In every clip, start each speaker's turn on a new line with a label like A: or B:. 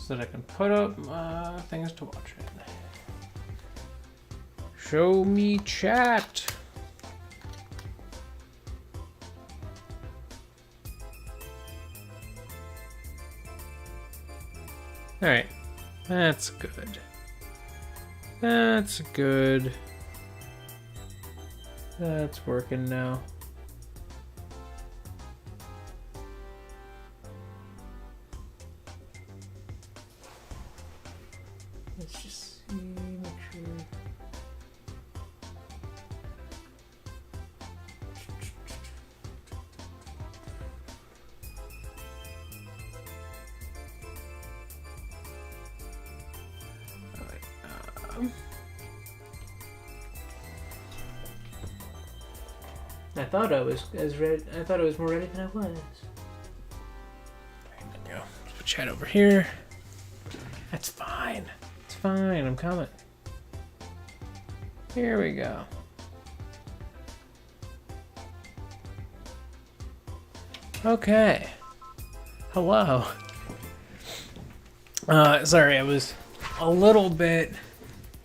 A: so that I can put up things to watch it. Show me chat. All right, that's good. That's good. That's working now. Let's just see, make sure. All right. I thought I was I thought I was more ready than I was. There we go. Let's put chat over here. That's fine. It's fine. I'm coming. Here we go. Okay. Hello. Sorry, I was a little bit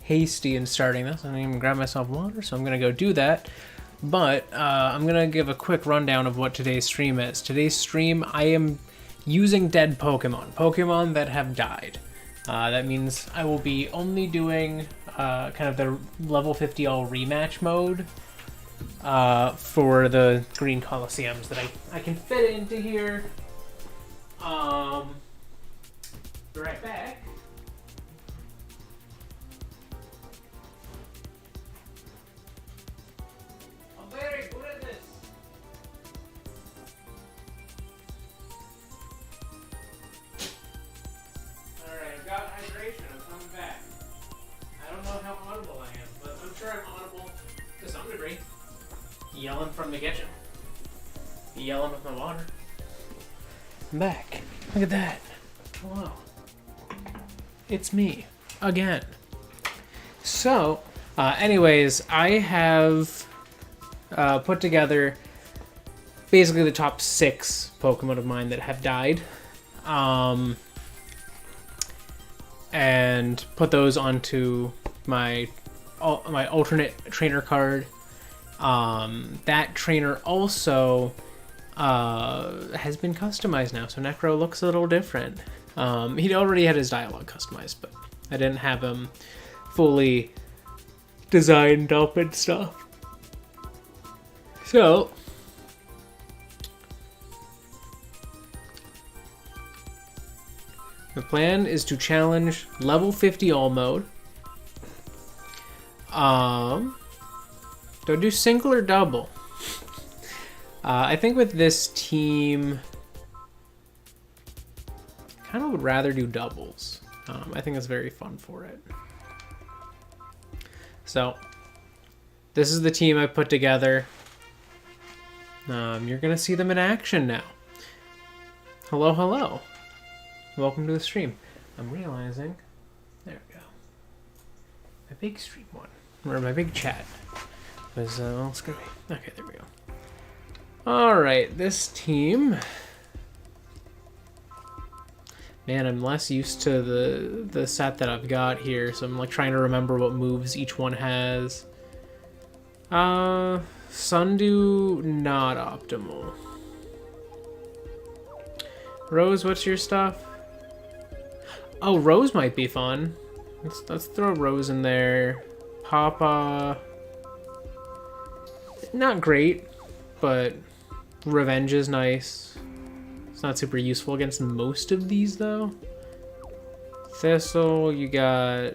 A: hasty in starting this. I didn't even grab myself water, so I'm gonna go do that. But I'm going to give a quick rundown of what today's stream is. Today's stream, I am using dead Pokemon that have died. That means I will be only doing kind of the level 50 all rematch mode for the green Colosseums that I can fit into here. Be right back. Very good at this. Alright, I've got hydration. I'm coming back. I don't know how audible I am, but I'm sure I'm audible to some degree. Yelling from the kitchen. Yelling with my water. I'm back. Look at that. Hello. It's me. Again. So, anyways, I have put together basically the top 6 Pokemon of mine that have died, and put those onto my alternate trainer card. That trainer also has been customized now, so Necro looks a little different. He'd already had his dialogue customized, but I didn't have him fully designed up and stuff. So, the plan is to challenge level 50 all mode. Do I do single or double? I think with this team, I kind of would rather do doubles. I think it's very fun for it. So, this is the team I put together. You're gonna see them in action now. Hello, hello. Welcome to the stream. I'm realizing, there we go. My big stream one, or my big chat was, well, it's gonna be, okay, there we go. All right, this team. Man, I'm less used to the set that I've got here, so I'm like trying to remember what moves each one has. Sundew, not optimal. Rose, what's your stuff? Oh, Rose might be fun. Let's throw Rose in there. Papa, not great, but Revenge is nice. It's not super useful against most of these though. Thistle, you got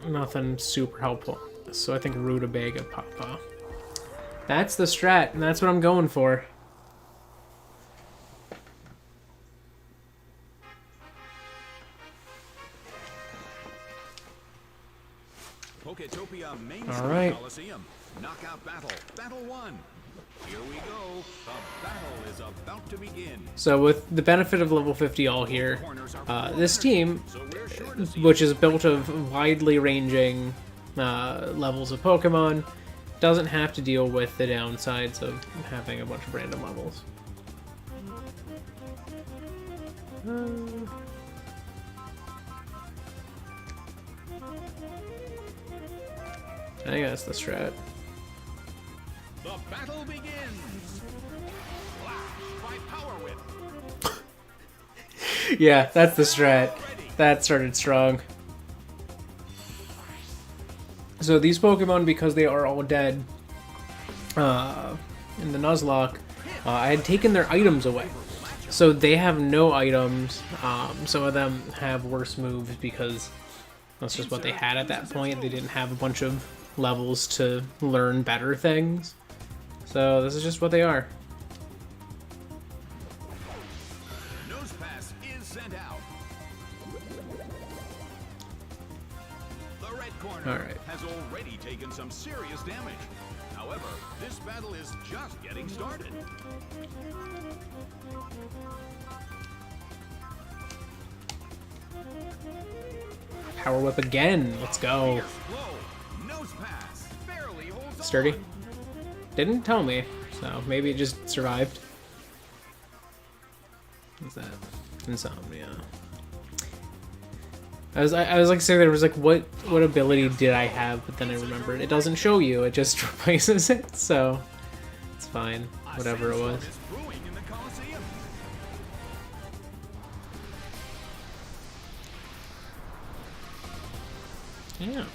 A: nothing super helpful. So I think Rutabaga, Papa. That's the strat, and that's what I'm going for.
B: Poketopia Main
A: All right.
B: Coliseum. Knockout battle. Battle 1. Here we go. The battle is about to begin.
A: So with the benefit of level 50 all here, this team, which is built of widely ranging levels of Pokemon, doesn't have to deal with the downsides of having a bunch of random levels. I think that's the strat.
B: The battle begins. Flash by Power Whip.
A: Yeah, that's the strat. That started strong. So these Pokemon, because they are all dead in the Nuzlocke, I had taken their items away. So they have no items. Some of them have worse moves because that's just what they had at that point. They didn't have a bunch of levels to learn better things. So this is just what they are.
B: Nose pass is sent out. The red corner has already taken some serious damage. However, this battle is just getting started.
A: Power Whip again. Let's go.
B: Nose pass barely holds
A: Sturdy.
B: on.
A: Didn't tell me, so maybe it just survived. What's that? Insomnia. I was like saying there was like what ability did I have, but then I remembered it doesn't show you, it just replaces it, so it's fine. Whatever it was. Yeah.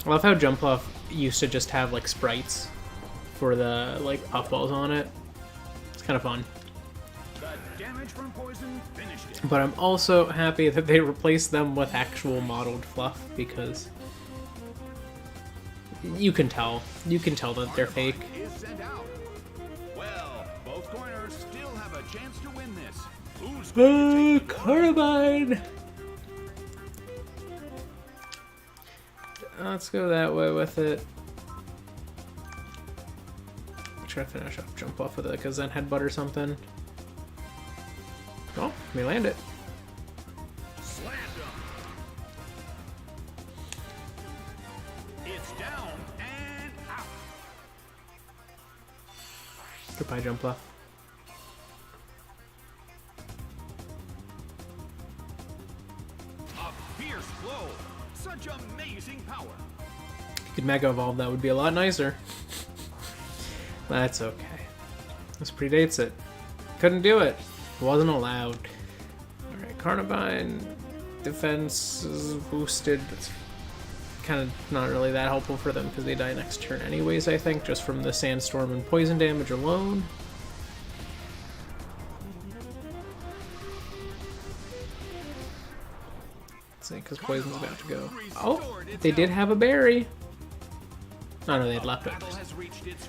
A: I love how Jumpluff used to just have like sprites for the like puffballs on it. It's kind of fun.
B: The damage from poison finished it.
A: But I'm also happy that they replaced them with actual modeled fluff because you can tell that they're fake.
B: Is sent out. Well, both corners still have a chance to win this. Who's going to take the
A: Carbine! Let's go that way with it. Try to finish off jump off with it, because then headbutt or something. Oh, let me land it.
B: Slammed him. It's down and out.
A: Goodbye, jump off.
B: A fierce blow. Such amazing power.
A: If you could Mega Evolve, that would be a lot nicer. That's okay. This predates it. Couldn't do it. Wasn't allowed. Alright, Carnivine. Defense is boosted. That's kind of not really that helpful for them because they die next turn anyways, I think, just from the Sandstorm and poison damage alone. Because poison's about to go. Oh, they did have a berry. Oh no, they had left it.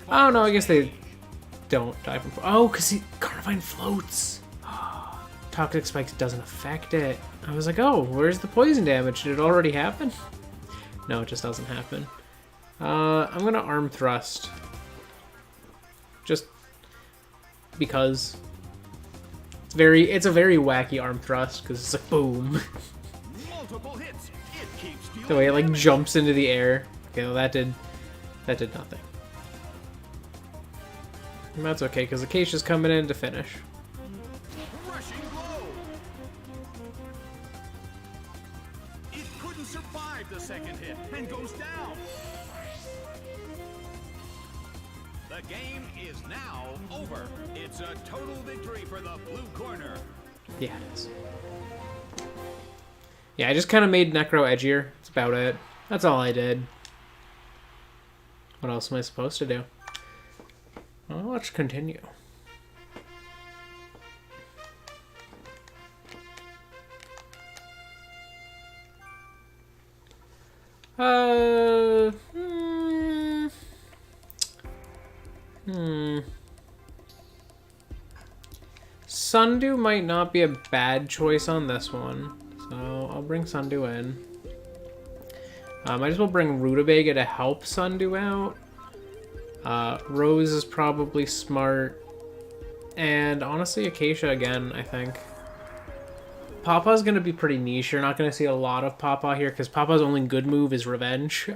A: Oh no, I guess they don't die from. Oh, because Carnivine floats. Toxic Spikes doesn't affect it. I was like, oh, where's the poison damage? Did it already happen? No, it just doesn't happen. I'm gonna Arm Thrust. Just because it's a very wacky Arm Thrust because it's like boom. The way it like jumps into the air. Okay, well that did nothing. And that's okay because Acacia's coming in to finish.
B: Rushing blow. It couldn't survive the second hit and goes down. The game is now over. It's a total victory for the blue corner.
A: Yeah, it is. Yeah, I just kind of made Necro edgier. That's about it. That's all I did. What else am I supposed to do? Well, let's continue. Sundew might not be a bad choice on this one. So I'll bring Sundew in. I might as well bring Rutabaga to help Sundew out. Rose is probably smart. And honestly, Acacia again, I think. Papa's going to be pretty niche. You're not going to see a lot of Papa here because Papa's only good move is Revenge.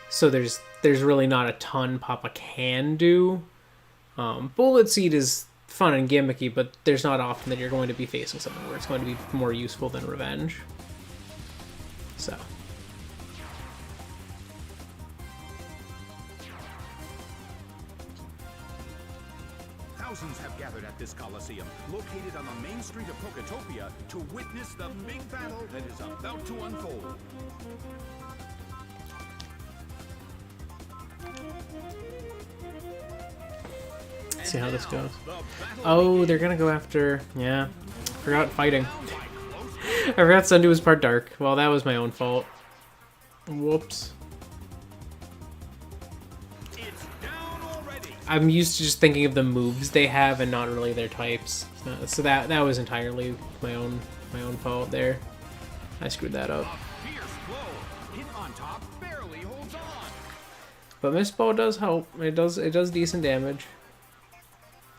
A: So there's really not a ton Papa can do. Bullet Seed is fun and gimmicky, but there's not often that you're going to be facing something where it's going to be more useful than revenge. So.
B: Thousands have gathered at this Coliseum, located on the main street of Poketopia, to witness the big battle that is about to unfold.
A: Let's see how this goes. Oh, they're gonna go after... Yeah. Forgot fighting. I forgot Sundew was part dark. Well, that was my own fault. Whoops. I'm used to just thinking of the moves they have and not really their types. So that was entirely my own fault there. I screwed that up. But Mist Ball does help. It does decent damage.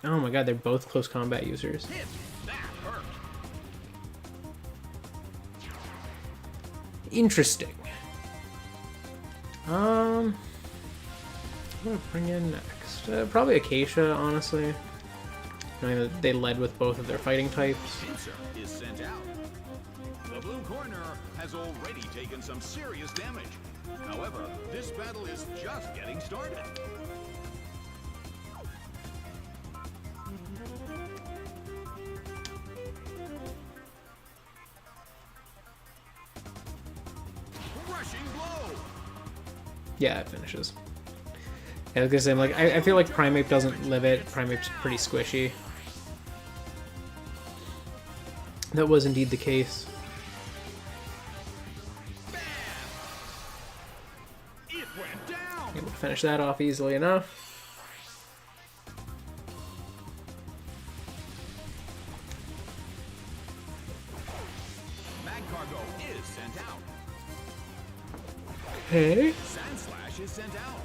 A: Oh my god, they're both close combat users. Interesting. What do I bring in next? Probably Acacia, honestly. Knowing that they led with both of their fighting types.
B: Is sent out. The blue corner has already taken some serious damage. However, this battle is just getting started. Rushing blow.
A: Yeah, it finishes. Yeah, I was gonna say, like, I feel like Primate doesn't live it. Primate's pretty squishy. That was indeed the case.
B: It went down.
A: Able to finish that off easily enough.
B: Mag cargo is sent out.
A: Okay.
B: Sand Slash is sent out.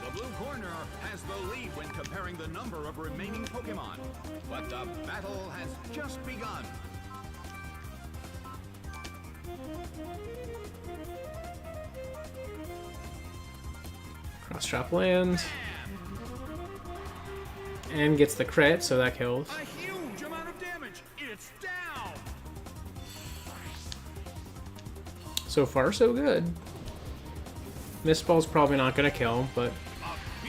B: The blue corner has the lead when comparing the number of remaining Pokemon, but the battle has just begun.
A: Cross chop lands. And gets the crit, so that kills.
B: A huge amount of damage. It's down.
A: So far, so good. Mist Ball's probably not gonna kill, but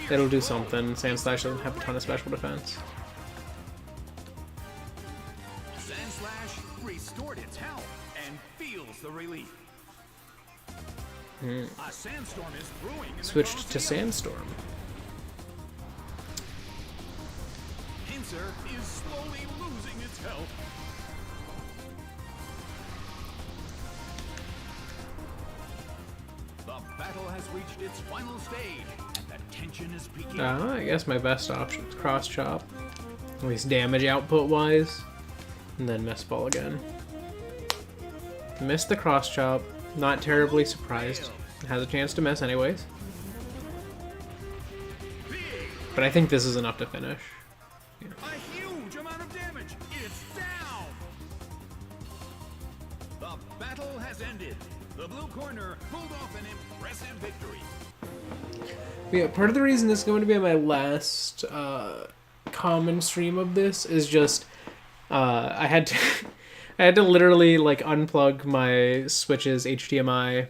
A: it'll do something. Sand Slash doesn't have a ton of special defense.
B: Sand Slash restored its health and feels the relief. A sandstorm is brewing in the
A: Switched to
B: Colosseum.
A: Sandstorm.
B: Pinsir is slowly losing its health. The battle has reached its final stage, and the tension is peaking.
A: I guess my best option is Cross Chop. At least damage output wise. And then Mist Ball again. Missed the Cross Chop. Not terribly surprised. Has a chance to miss anyways. But I think this is enough to finish. Yeah.
B: A huge amount of damage. It's down. The battle has ended. The blue corner pulled off an impressive victory.
A: Yeah, part of the reason this is going to be my last common stream of this is just I had to I had to literally like unplug my Switch's HDMI.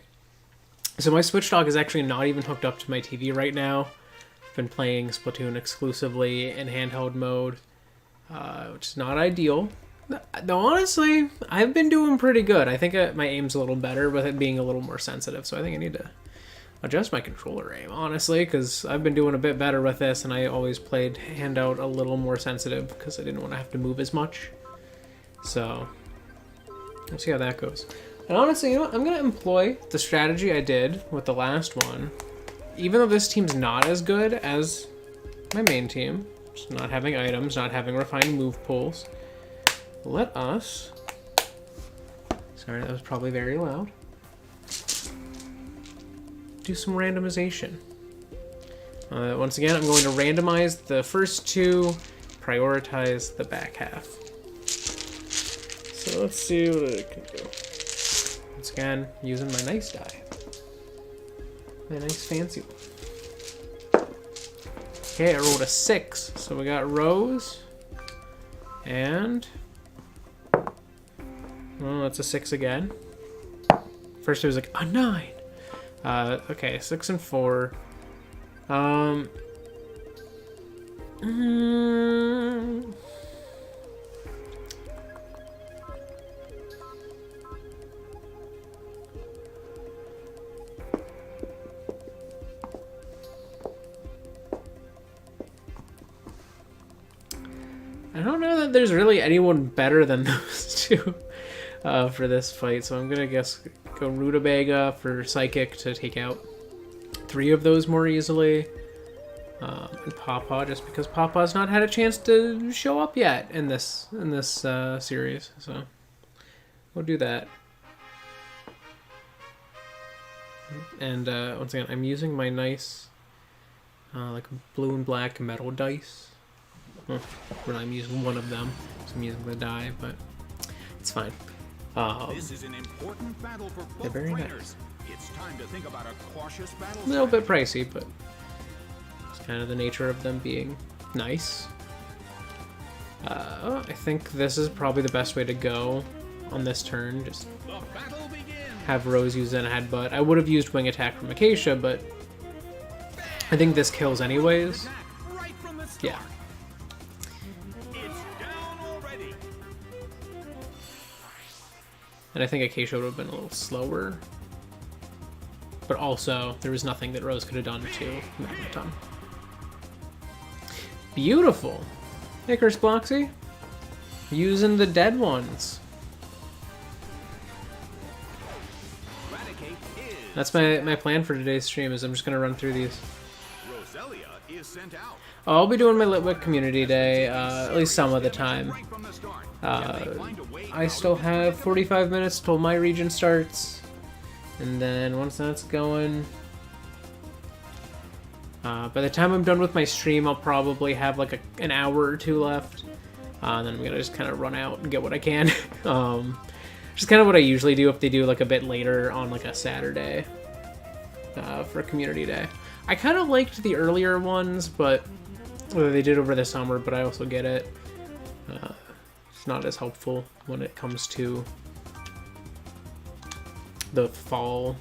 A: So my Switch dock is actually not even hooked up to my TV right now. I've been playing Splatoon exclusively in handheld mode, which is not ideal. Though honestly, I've been doing pretty good. I think my aim's a little better with it being a little more sensitive, so I think I need to adjust my controller aim, honestly, because I've been doing a bit better with this, and I always played handout a little more sensitive because I didn't want to have to move as much. So, we'll see how that goes. And honestly, you know what? I'm going to employ the strategy I did with the last one. Even though this team's not as good as my main team, just not having items, not having refined move pools, let us... Sorry, that was probably very loud. Do some randomization. Once again, I'm going to randomize the first two, prioritize the back half. So let's see what I can do. Once again, using my nice die. My nice fancy one. Okay, I rolled a 6. So we got Rose. And... well, that's a 6 again. First it was like a 9. Okay, 6 and 4. I don't know that there's really anyone better than those two for this fight, so I'm gonna guess go Rutabaga for Psychic to take out 3 of those more easily, and Pawpaw just because Pawpaw's not had a chance to show up yet in this series, so we'll do that. And once again, I'm using my nice like blue and black metal dice. Well, I'm using one of them, so I'm using the die, but it's fine.
B: This is an important battle for both
A: very
B: trainers.
A: nice.
B: It's time to think about a cautious battle.
A: A little bit pricey, but it's kind of the nature of them being nice. I think this is probably the best way to go on this turn. Just have Rose use a headbutt. I would have used Wing Attack from Acacia, but I think this kills anyways.
B: Right from the start.
A: Yeah.
B: It's down already.
A: And I think Acacia would have been a little slower. But also, there was nothing that Rose could have done to Magneton. Beautiful! Icarus Bloxy. Using the dead ones. That's my plan for today's stream, is I'm just going to run through these.
B: Roselia is sent out.
A: I'll be doing my Litwick Community Day, at least some of the time.
B: Right from the start.
A: I still have 45 minutes till my region starts. And then once that's going... by the time I'm done with my stream, I'll probably have like an hour or 2 left. And then I'm going to just kind of run out and get what I can. Which is kind of what I usually do if they do like a bit later on like a Saturday for Community Day. I kind of liked the earlier ones, but they did over the summer, but I also get it. It's not as helpful when it comes to the fall.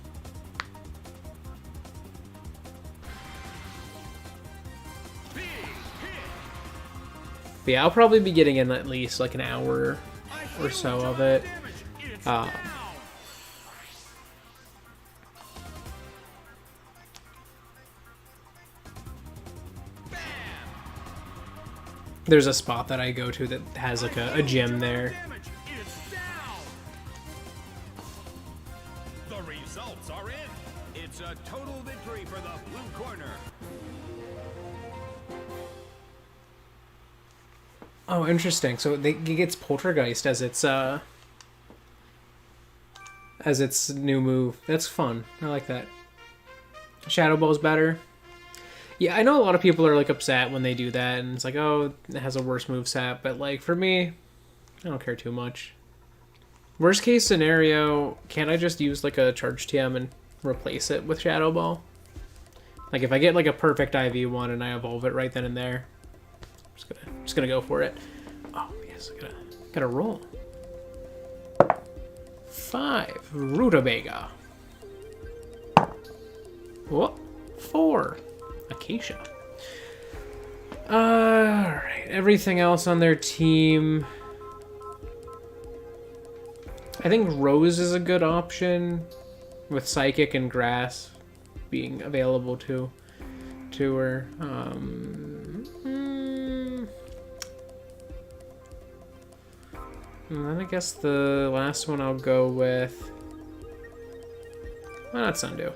A: But yeah, I'll probably be getting in at least like an hour or so of it. There's a spot that I go to that has like a gym there.
B: The results are in. It's a total victory for the blue corner.
A: Oh, interesting. So it gets Poltergeist as its new move. That's fun. I like that. Shadow Ball's better. Yeah, I know a lot of people are like upset when they do that, and it's like, oh, it has a worse moveset, but like for me, I don't care too much. Worst case scenario, can't I just use like a Charge TM and replace it with Shadow Ball? Like if I get like a perfect IV one and I evolve it right then and there, I'm just gonna go for it. Oh yes, I gotta roll. 5 Rutabaga. Whoop. 4 Acacia. Alright, everything else on their team. I think Rose is a good option, with Psychic and Grass being available to her. And then I guess the last one I'll go with... Well, not Sundew.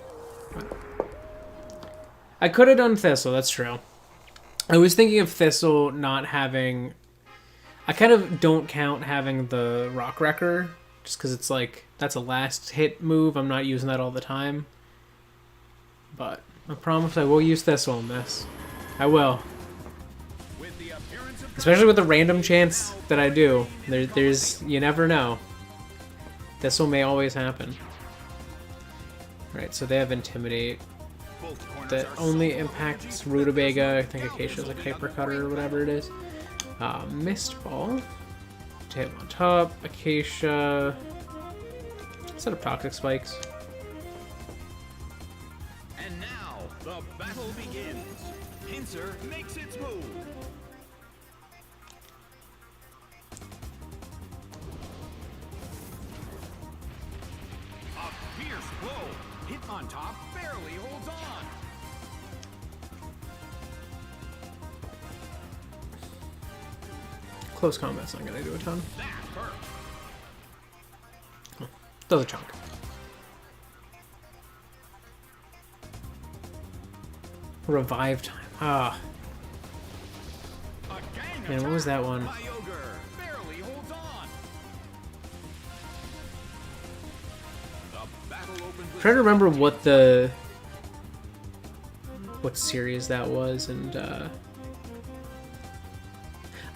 A: I could have done Thistle, that's true. I was thinking of Thistle not having... I kind of don't count having the Rock Wrecker, just because it's like, that's a last hit move. I'm not using that all the time. But I promise I will use Thistle in this. I will. Especially with the random chance that I do. There's you never know. Thistle may always happen. Alright, so they have Intimidate. that only impacts rutabaga. I think acacia is like hyper cutter or whatever it is. Mist ball. Hit on top. Acacia. Set of toxic spikes.
B: And now the battle begins. Pincer makes its move. A fierce blow. Hit on top barely holds on.
A: Close combat's not gonna do a ton.
B: That hurt.
A: Oh, does a chunk. Revive time. Ah. Man, what was that one?
B: Barely holds on. The battle opens with
A: Trying to remember what series that was, and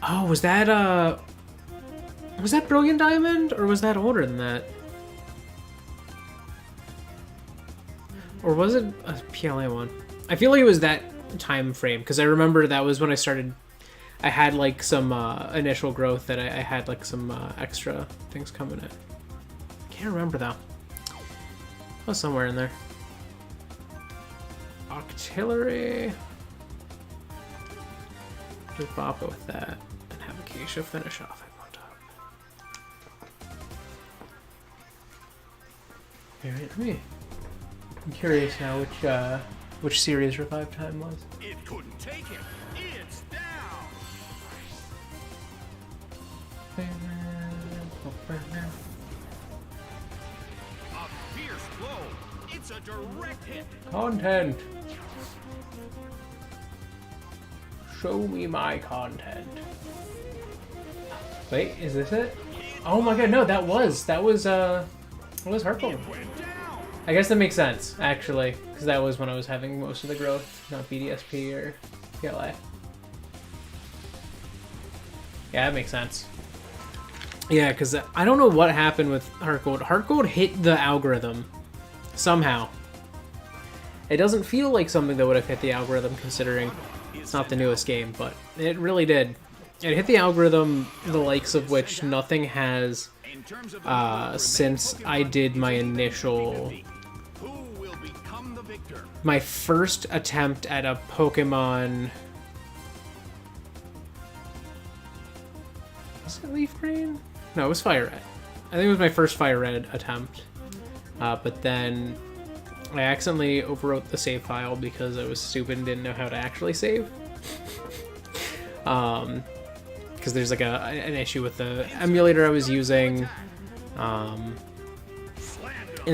A: oh, was that Brilliant Diamond, or was that older than that? Or was it a PLA one? I feel like it was that time frame, because I remember that was when I started. I had like some initial growth that I had like some extra things coming in. Can't remember though. Oh, somewhere in there. Artillery. Just bop it with that and have Acacia finish off at one top. Alright, I'm curious now which series revive time was.
B: It couldn't take him. It's down. A fierce blow. It's a direct hit.
A: Content. Show me my content. Wait, is this it? Oh my god, no, that was Heartbone. I guess that makes sense, actually, because that was when I was having most of the growth, not BDSP or PLA. Yeah, that makes sense. Yeah, because I don't know what happened with Heartgold. Heartgold hit the algorithm somehow. It doesn't feel like something that would have hit the algorithm, considering it's not the newest game, but it really did. It hit the algorithm, the likes of which nothing has since I did my initial... My first attempt at a Pokemon... Was it Leaf Green? No, it was Fire Red. I think it was my first Fire Red attempt. But then I accidentally overwrote the save file because I was stupid and didn't know how to actually save. Because there's like an issue with the emulator I was using. And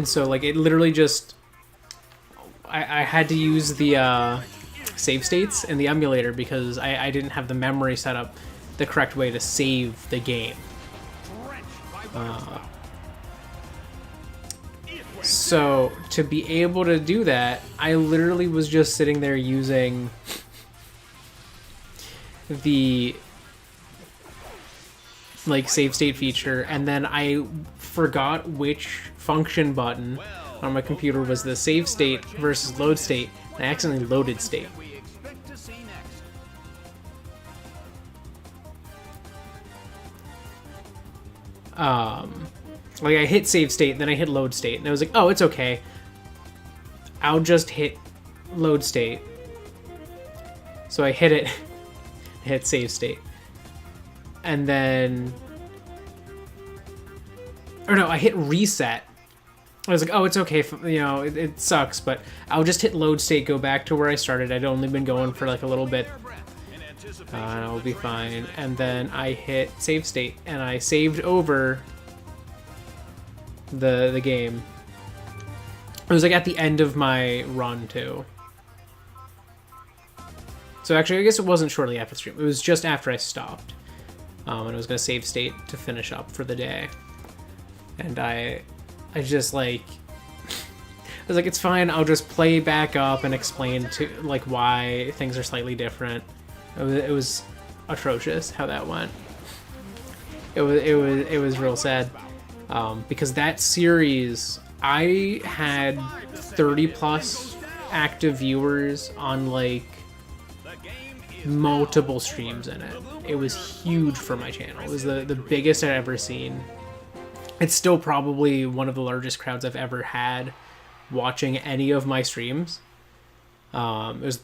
A: so like it literally just... I had to use the save states in the emulator because I didn't have the memory set up the correct way to save the game. So to be able to do that, I literally was just sitting there using the like save state feature, and then I forgot which function button on my computer was the save state versus load state, and I accidentally loaded state. Like I hit save state, then I hit load state, and I was like, oh, it's okay. I'll just hit load state. So I hit it, hit save state. And then, or no, I hit reset. I was like, oh, it's okay, you know, it sucks, but I'll just hit load state, go back to where I started. I'd only been going for like a little bit. And I'll be fine. And then I hit save state, and I saved over the game. It was like at the end of my run too. So actually, I guess it wasn't shortly after the stream. It was just after I stopped. And I was gonna save state to finish up for the day. And I just like, I was like, it's fine. I'll just play back up and explain to like why things are slightly different. It was atrocious how that went. It was real sad. Because that series, I had 30 plus active viewers on like multiple streams in it. It was huge for my channel. It was the biggest I'd ever seen. It's still probably one of the largest crowds I've ever had watching any of my streams. It was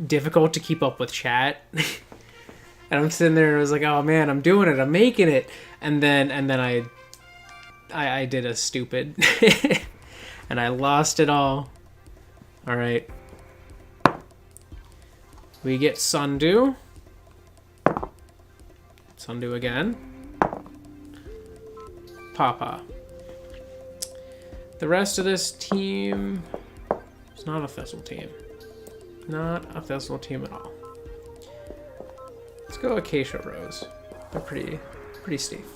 A: difficult to keep up with chat. And I'm sitting there and I was like, oh man, I'm doing it, I'm making it. And then I did a stupid and I lost it all. All right. We get Sundew. Sundew again. Papa. The rest of this team is not a Thistle team. Not a Thistle team at all. Let's go Acacia Rose. They're pretty steep.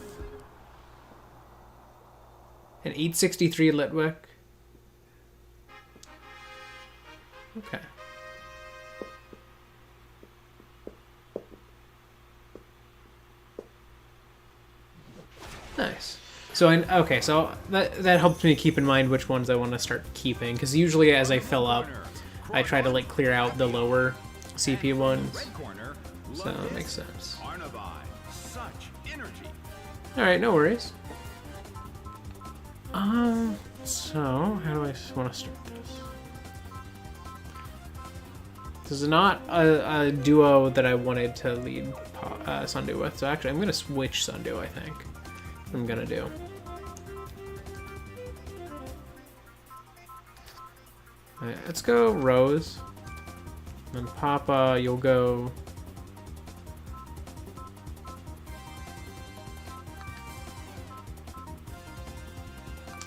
A: An 863 Litwick. Okay. Nice. So okay, so that helps me keep in mind which ones I want to start keeping, because usually as I fill up, I try to like clear out the lower CP ones. So that makes sense. All right, no worries. So how do I want to start this? This is not a duo that I wanted to lead Sundew with, so actually I'm gonna switch Sundew. I think I'm gonna do. All right, let's go Rose. And Papa, you'll go.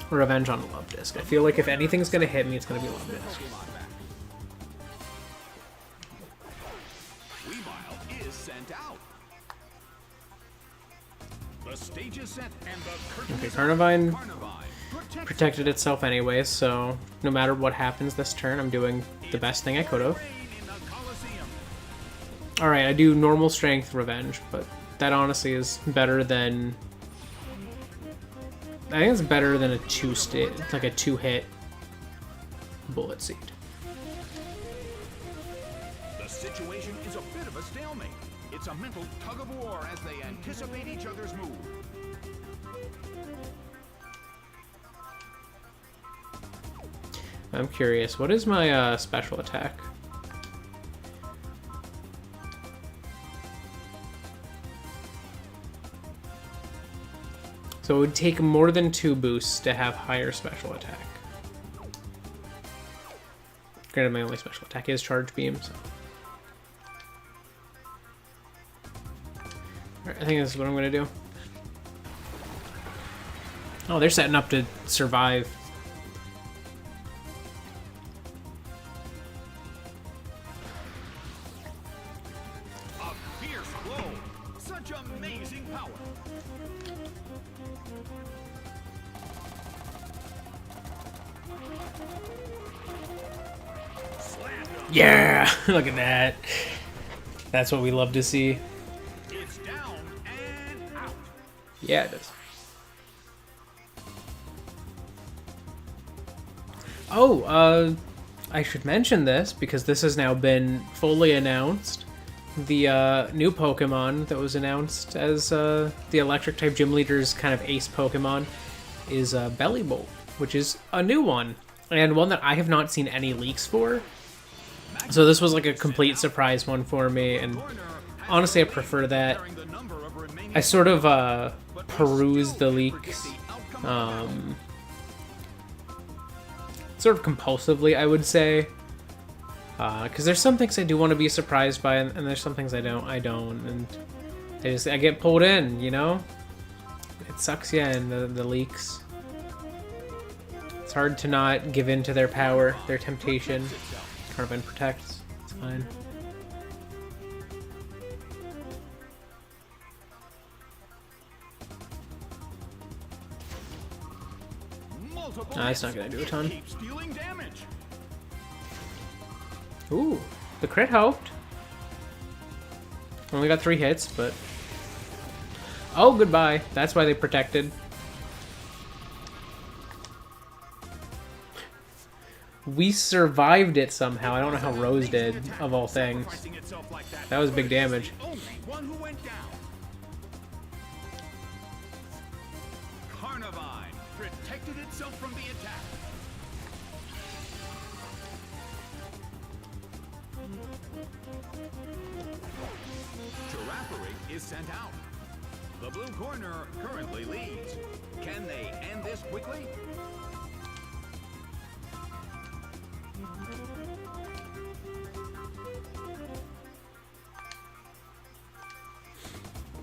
A: Revenge on a Love Disc. I feel like if anything's gonna hit me, it's gonna be Love Disc. Okay, Carnivine protected itself anyways, so no matter what happens this turn, I'm doing the best thing I could have. Alright, I do normal strength Revenge, but that honestly is better than... I think it's better than a two-hit Bullet Seed.
B: The situation is a bit of a stalemate. It's a mental tug of war as they anticipate each other's move.
A: I'm curious, what is my special attack? So it would take more than 2 boosts to have higher special attack. Granted, my only special attack is Charge Beam, so... Alright, I think this is what I'm gonna do. Oh, they're setting up to survive.
B: A fierce blow! Such amazing power!
A: Yeah! Look at that. That's what we love to see.
B: It's down and out.
A: Yeah, it is. Oh, I should mention this because this has now been fully announced. The new Pokemon that was announced as the Electric-type Gym Leader's kind of ace Pokemon is Bellibolt, which is a new one, and one that I have not seen any leaks for. So this was like a complete surprise one for me, and honestly I prefer that. I sort of perused the leaks sort of compulsively, I would say, because there's some things I do want to be surprised by, and there's some things I don't, and I get pulled in, you know? It sucks, yeah, in the leaks. It's hard to not give in to their power, their temptation. Carnivine protects, it's fine. Nah, it's not gonna do a ton. Ooh, the crit helped. Only got 3 hits, but... Oh, goodbye. That's why they protected. We survived it somehow. I don't know how Rose did, of all things. That was big damage.
B: Carnivine protected itself from the attack. Giraffe is sent out. The blue corner currently leads. Can they end this quickly?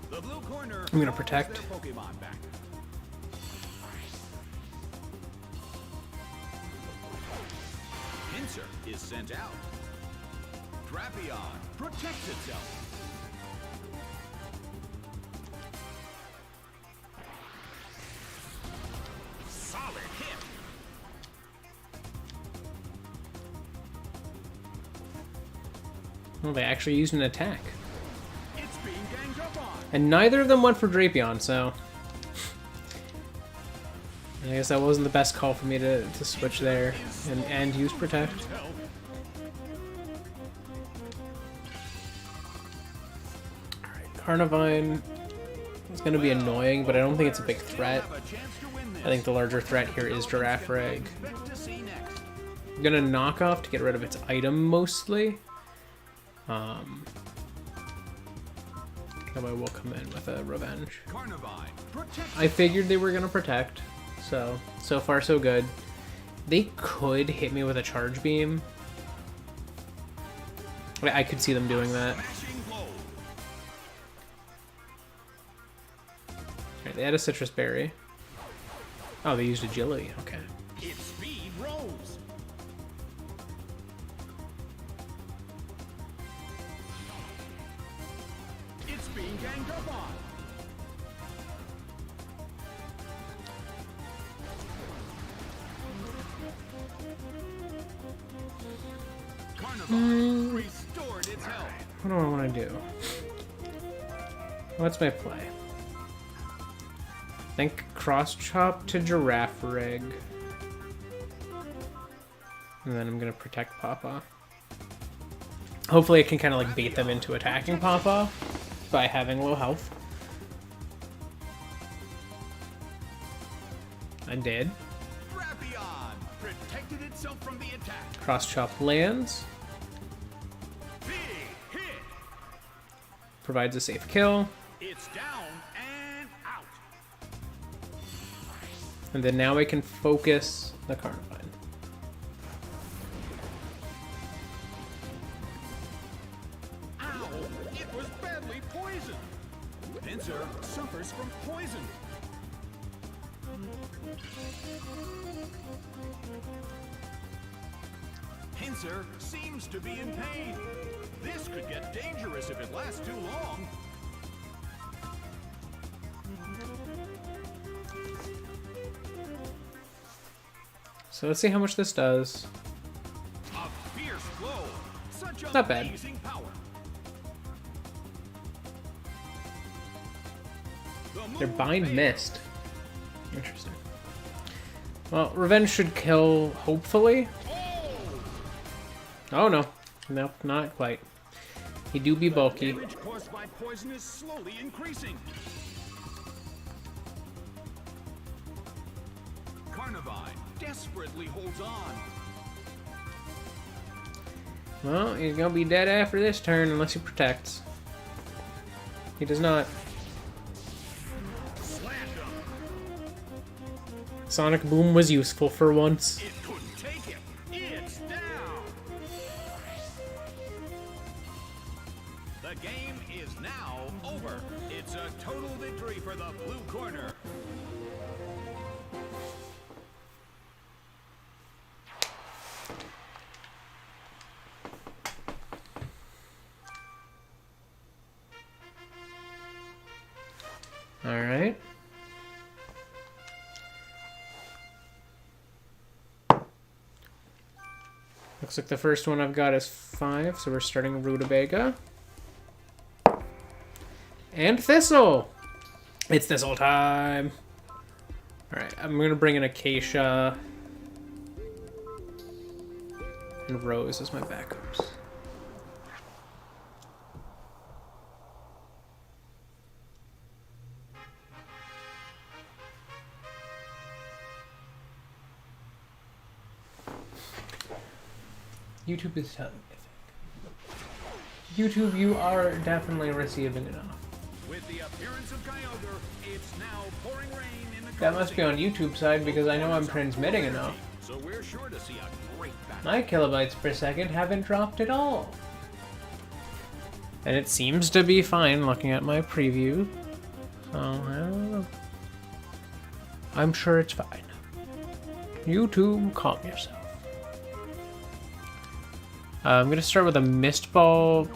B: The blue corner
A: I'm gonna protect.
B: Pokemon back. Pinsir is sent out. Drapion protects itself. Solid hit.
A: Well, they actually used an attack.
B: It's being ganged up on.
A: And neither of them went for Drapion, so... I guess that wasn't the best call for me to switch there and use Protect. Alright, Carnivine is going to be annoying, but I don't think it's a big threat. I think the larger threat here is Giraffe. I'm going to knock off to get rid of its item mostly. That way we'll come in with a revenge. I figured they were going to protect, so far so good. They could hit me with a charge beam. I could see them doing that. Right, they had a citrus berry. Oh, they used agility, okay.
B: Its speed rose. It's being ganged up on. Carnivine restored its health.
A: What do I want to do? What's my play? I think cross chop to Giraffe Rig. And then I'm going to protect Papa. Hopefully I can kind of like bait them into attacking Papa by having low health. I did.
B: Drapion protected itself from the attack.
A: Cross chop lands.
B: Big hit.
A: Provides a safe kill.
B: It's down and out.
A: And then now I can focus the Carnivine.
B: Ow! It was badly poisoned. Pinsir suffers from poison. Pinsir seems to be in pain. This could get dangerous if it lasts too long.
A: So let's see how much this does.
B: A fierce blow. Such
A: Not bad.
B: amazing power.
A: Their bind missed. Interesting. Well, revenge should kill, hopefully. Oh no. Nope, not quite. He do be bulky.
B: Damage caused by poison is slowly increasing. Carnivine desperately holds on.
A: Well, he's gonna be dead after this turn unless he protects. He does not.
B: Slash him.
A: Sonic Boom was useful for once.
B: It couldn't take it. It's down. The game is now over. It's a total victory for the blue corner.
A: Alright. Looks like the first one I've got is 5, so we're starting Rutabaga. And Thistle! It's Thistle time! Alright, I'm gonna bring in Acacia. and Rose as my backups. YouTube is telling me, I think. YouTube, you are definitely receiving enough.
B: With the appearance of Kyogre, it's now pouring rain in the
A: That must be on YouTube side because I know I'm transmitting enough.
B: So we're sure to see a great battle.
A: My kilobytes per second haven't dropped at all. And it seems to be fine looking at my preview. So, I don't know. I'm sure it's fine. YouTube, calm yourself. I'm gonna start with a mist ball.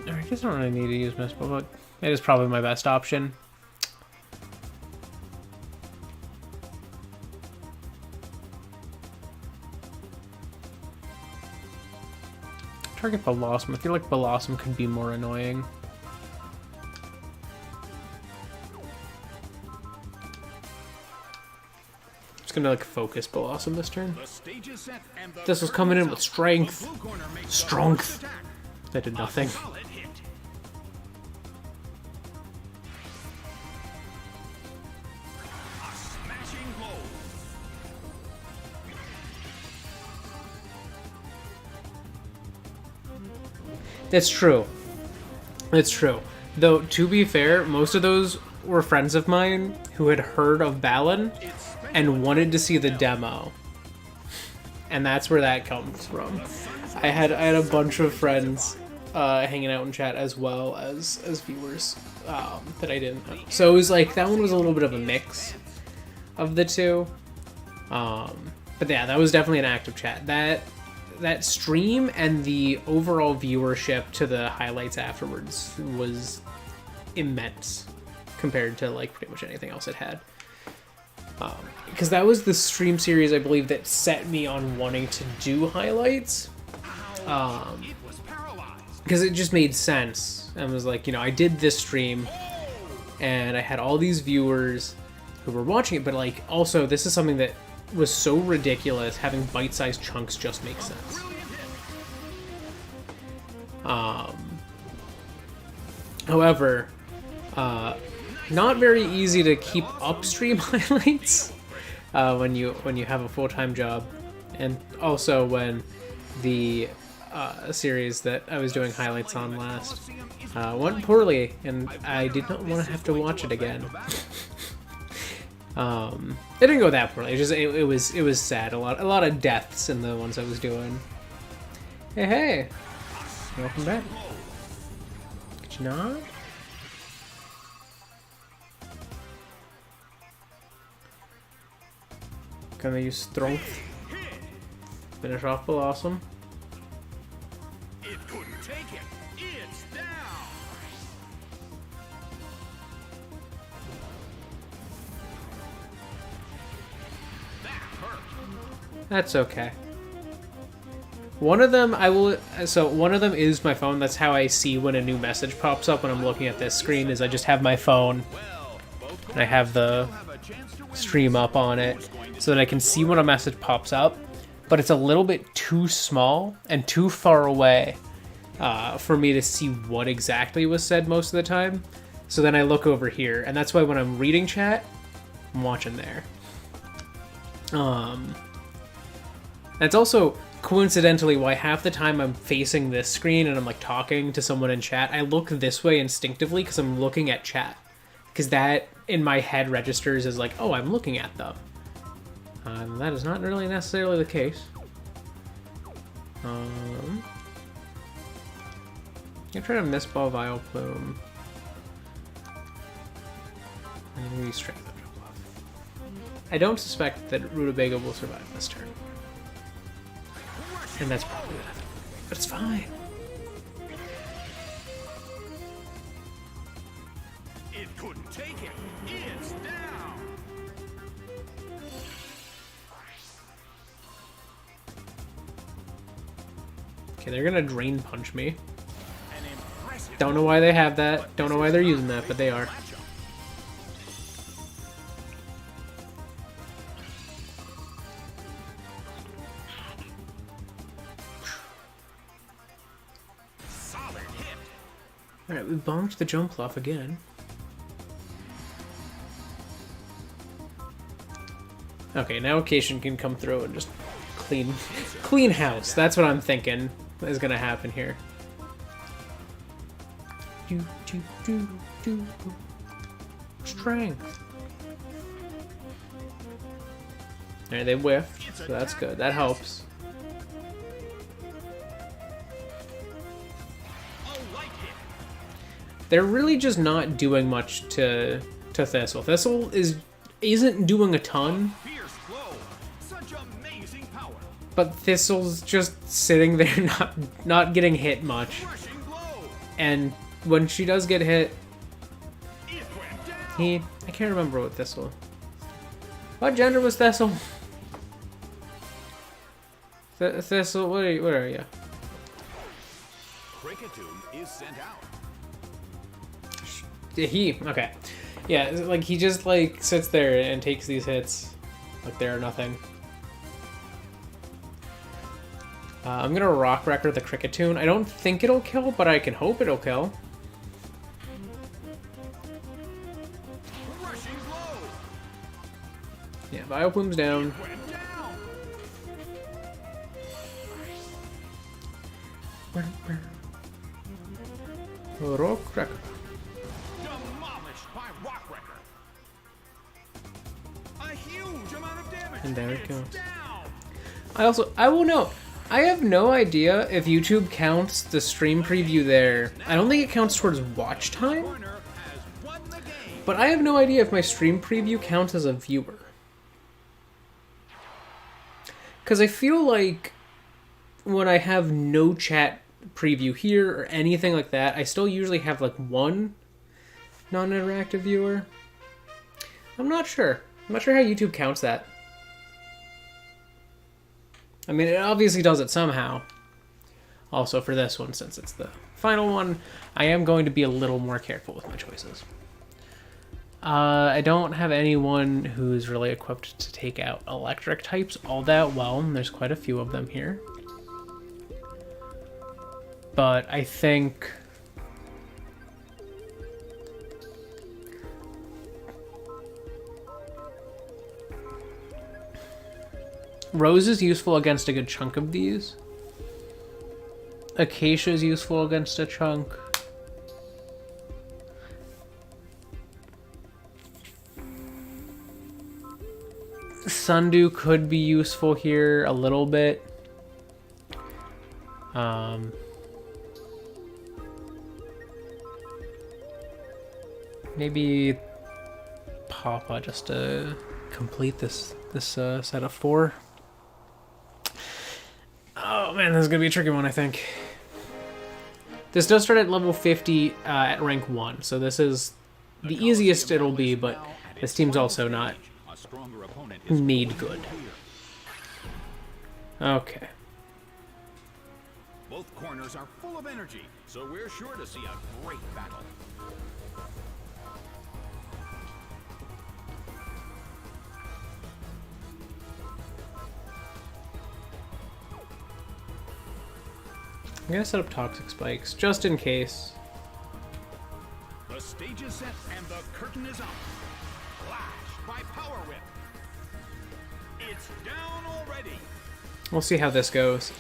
A: I guess I don't really need to use mist ball, but it is probably my best option. Target Blossom. I feel like Blossom could be more annoying. Gonna like focus Blossom this turn. This was coming in with strength. Strength. That did nothing. That's true. That's true. Though, to be fair, most of those were friends of mine who had heard of Balan and wanted to see the demo, and that's where that comes from. I had a bunch of friends hanging out in chat as well as viewers that I didn't know. So it was like that one was a little bit of a mix of the two. But yeah, that was definitely an active chat. That stream and the overall viewership to the highlights afterwards was immense compared to like pretty much anything else it had. Because that was the stream series, I believe, that set me on wanting to do highlights. Because it just made sense. And was like, you know, I did this stream, and I had all these viewers who were watching it, but like, also, this is something that was so ridiculous, having bite-sized chunks just makes sense. However, not very easy to keep upstream highlights when you have a full-time job, and also when the series that I was doing highlights on last went poorly, and I did not want to have to watch it again. It didn't go that poorly. It was sad. A lot of deaths in the ones I was doing. Hey, welcome back. Could you not? Gonna use strength. Finish off Blossom.
B: It couldn't take it. It's down. That hurt.
A: That's okay. One of them one of them is my phone. That's how I see when a new message pops up when I'm looking at this screen, is I just have my phone and I have the stream up on it so that I can see when a message pops up, but it's a little bit too small and too far away for me to see what exactly was said most of the time. So then I look over here, and that's why when I'm reading chat, I'm watching there. That's also coincidentally why half the time I'm facing this screen and I'm like talking to someone in chat, I look this way instinctively because I'm looking at chat. Because that in my head registers as like, oh, I'm looking at them. That is not really necessarily the case. I'm trying to miss ball Vileplume. And maybe strength up to bluff. I don't suspect that Rutabaga will survive this turn. And that's probably what happened. But it's fine.
B: It couldn't take it. It's down.
A: Okay, they're gonna Drain Punch me. Don't know why they have that. Don't know why they're using that, but they are. Alright, we bonked the jump off again. Okay, now Acacian can come through and just clean house. That's what I'm thinking is gonna happen here. Strength. Alright, they whiffed, so that's good. That helps. They're really just not doing much to Thistle. Thistle isn't doing a ton. But Thistle's just sitting there not getting hit much. And when she does get hit, I can't remember what Thistle. What gender was Thistle? Thistle, what are you?
B: Is sent out.
A: Okay. Yeah, like he just like sits there and takes these hits like they're nothing. I'm gonna Rock Wrecker the Cricketune. I don't think it'll kill, but I can hope it'll kill. Yeah, Vileplume's down. Rock Wrecker.
B: Demolished by Rock Wrecker. A huge amount of damage.
A: And there it goes.
B: Down.
A: I will note, I have no idea if YouTube counts the stream preview there. I don't think it counts towards watch time,
B: Corner has won the game.
A: but I have no idea if my stream preview counts as a viewer. Because I feel like when I have no chat preview here or anything like that, I still usually have like one non-interactive viewer. I'm not sure. I'm not sure how YouTube counts that. I mean, it obviously does it somehow. Also for this one, since it's the final one, I am going to be a little more careful with my choices. I don't have anyone who's really equipped to take out electric types all that well. There's quite a few of them here. But I think Rose is useful against a good chunk of these. Acacia is useful against a chunk. Sundew could be useful here a little bit. Maybe Papa just to complete this set of 4. Oh man, this is gonna be a tricky one, I think. This does start at level 50 at rank 1, so this is the easiest it'll be, but this team's also not made good. Okay.
B: Both corners are full of energy, so we're sure to see a great battle.
A: I'm gonna set up toxic spikes just in case.
B: The stage is set and the curtain is up. Flash by Power Whip. It's down already.
A: We'll see how this goes.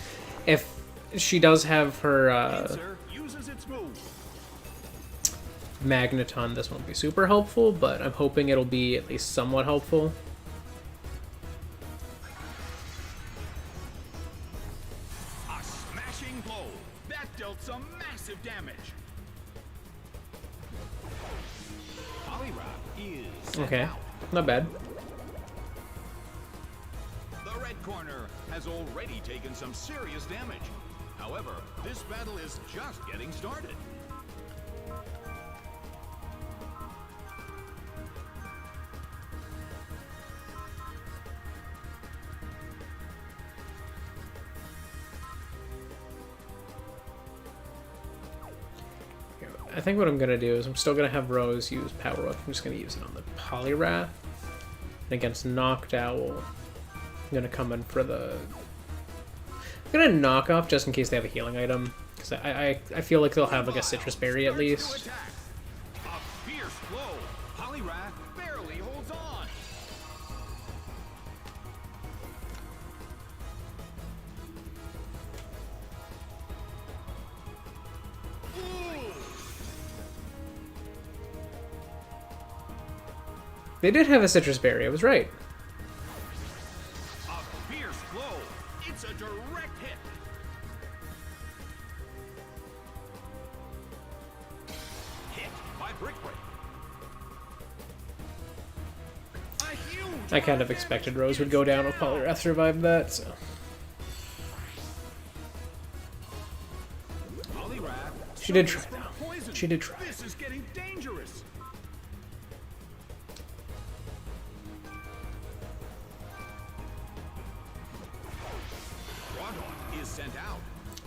A: If she does have her
B: Uses its move.
A: Magneton, this won't be super helpful, but I'm hoping it'll be at least somewhat helpful.
B: A smashing blow. That dealt some massive damage. Poliwrath is sent
A: Okay,
B: out.
A: not bad.
B: The red corner has already taken some serious damage. However, this battle is just getting started.
A: I think what I'm gonna do is I'm still gonna have Rose use Power Up. I'm just gonna use it on the Poliwrath. And against Knocked Owl, I'm gonna come in for the... I'm gonna knock off just in case they have a healing item, because Because I feel like they'll have like a citrus berry at least.
B: A fierce blow. Poliwrath barely holds on.
A: They did have a citrus berry, I was right.
B: A fierce blow. It's a direct hit. Hit by Brick Break. A huge
A: I kind of expected Rose would go down if Poliwrath survived that, so.
B: Poliwrath
A: She did try,
B: suffers from poison.
A: She did try.
B: This is getting dangerous. Groudon is sent out.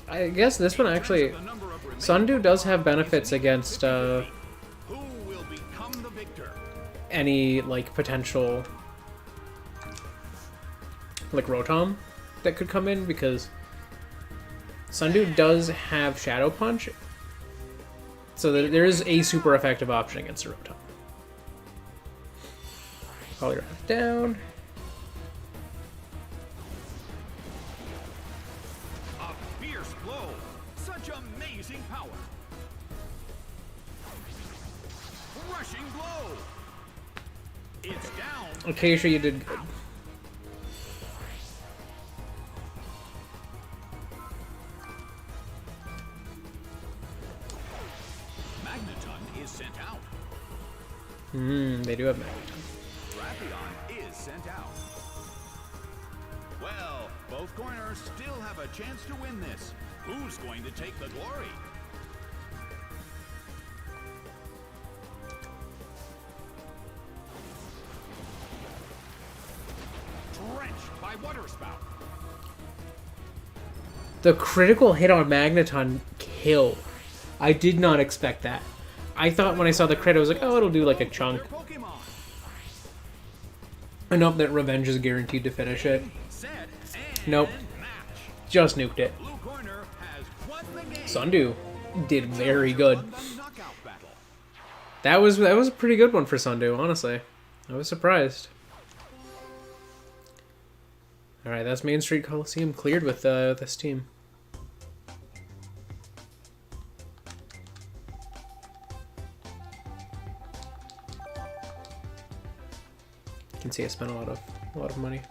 A: I guess this one actually, Sundew does have benefits against
B: Who will become the victor?
A: any like potential like Rotom that could come in, because Sundew does have Shadow Punch, so there is a super effective option against a Rotom. Poliwrath down.
B: A fierce blow. Such amazing power. Rushing blow. It's down.
A: Acacia, you did good.
B: Magneton is sent out.
A: They do have Magneton.
B: Drapion is sent out. Well, both corners still have a chance to win this. Who's going to take the glory? Drenched by Water Spout.
A: The critical hit on Magneton kill. I did not expect that. I thought when I saw the crit, I was like, oh, it'll do like a chunk.
B: Their Pokemon.
A: I know that Revenge is guaranteed to finish it.
B: Set and
A: Nope.
B: match.
A: Just nuked it.
B: Blue corner has won the game.
A: Sundew did very good.
B: Won the knockout battle.
A: That was a pretty good one for Sundew, honestly. I was surprised. Alright, that's Main Street Coliseum cleared with this team. You can see I spent a lot of money.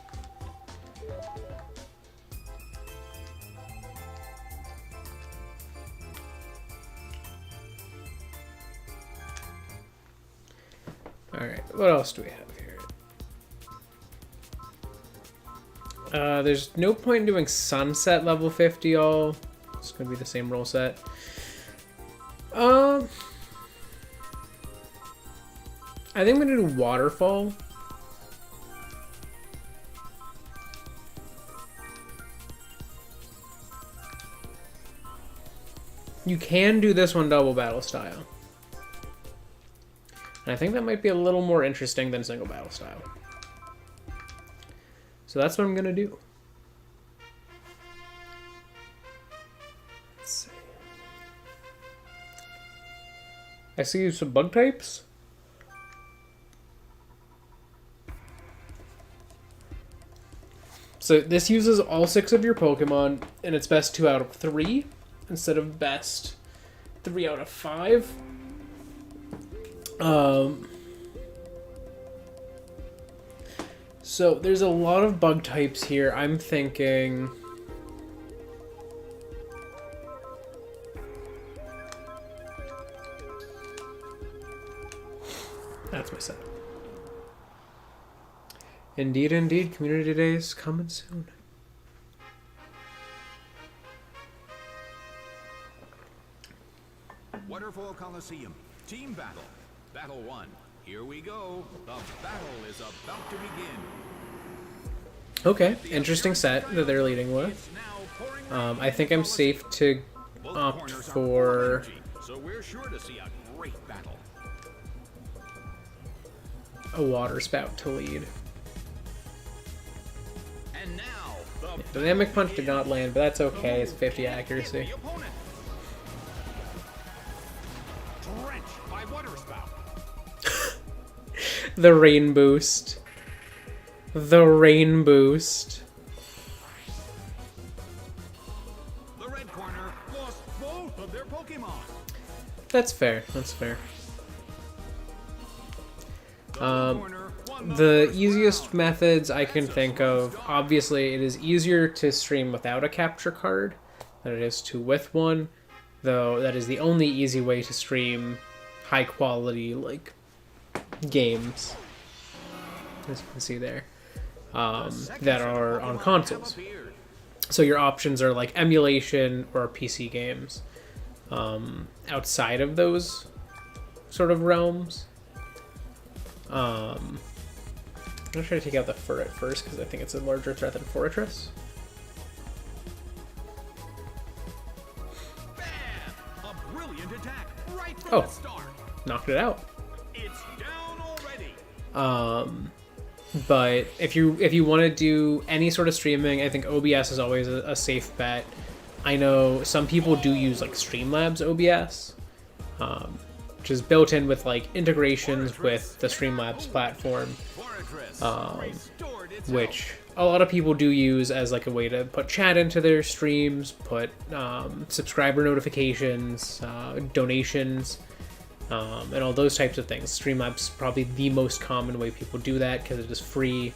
A: Alright, what else do we have here? There's no point in doing Sunset level 50 all. It's gonna be the same role set. I think I'm gonna do Waterfall. You can do this one double battle style. And I think that might be a little more interesting than single battle style. So that's what I'm gonna do. Let's see. I see some bug types. So this uses all 6 of your Pokemon, and it's best 2 out of 3 instead of best 3 out of 5. So there's a lot of bug types here. I'm thinking that's my setup. Indeed, indeed, Community Day is coming soon.
B: Waterfall Coliseum. Team battle. Battle 1. Here we go. The battle is about to begin.
A: Okay, interesting set that they're leading with.
B: It's now pouring
A: I think I'm safe to
B: Both
A: opt
B: corners are full
A: for...
B: energy, so we're sure to see a great battle.
A: a Water Spout to lead.
B: And now, the
A: Dynamic Punch did not land, but that's okay. It's 50
B: hit
A: accuracy.
B: the opponent. my water spout.
A: The rain boost. The rain boost.
B: The red corner lost both of their Pokemon.
A: That's fair. That's fair.
B: The blue corner won
A: The
B: first
A: easiest
B: round.
A: methods I can think of, obviously it is easier to stream without a capture card than it is to with one, though that is the only easy way to stream high quality like games, as you can see there, that are on consoles.
B: Appeared.
A: So your options are like emulation or PC games. Outside of those sort of realms, I'm gonna try to take out the Furret first because I think it's a larger threat than Fortress.
B: Bam! A brilliant attack right from
A: Oh.
B: the start.
A: Knocked it out.
B: It's down already.
A: But if you want to do any sort of streaming, I think OBS is always a safe bet. I know some people do use like Streamlabs OBS, which is built in with like integrations with the Streamlabs platform,
B: Fortress restored its
A: which a lot of people do use as like a way to put chat into their streams, put subscriber notifications, donations, and all those types of things. Streamlabs is probably the most common way people do that because it is free,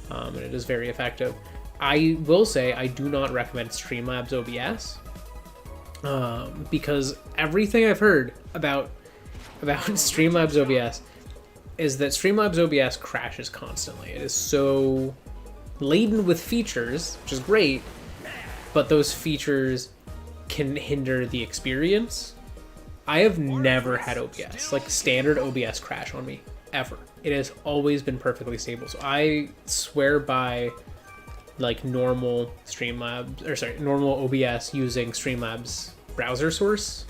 A: and it is very effective. I will say I do not recommend Streamlabs OBS, because everything I've heard about Streamlabs OBS is that Streamlabs OBS crashes constantly. It is so laden with features, which is great, but those features can hinder the experience. I have never had OBS, like standard OBS, crash on me, ever. It has always been perfectly stable. So I swear by like normal normal OBS using Streamlabs browser source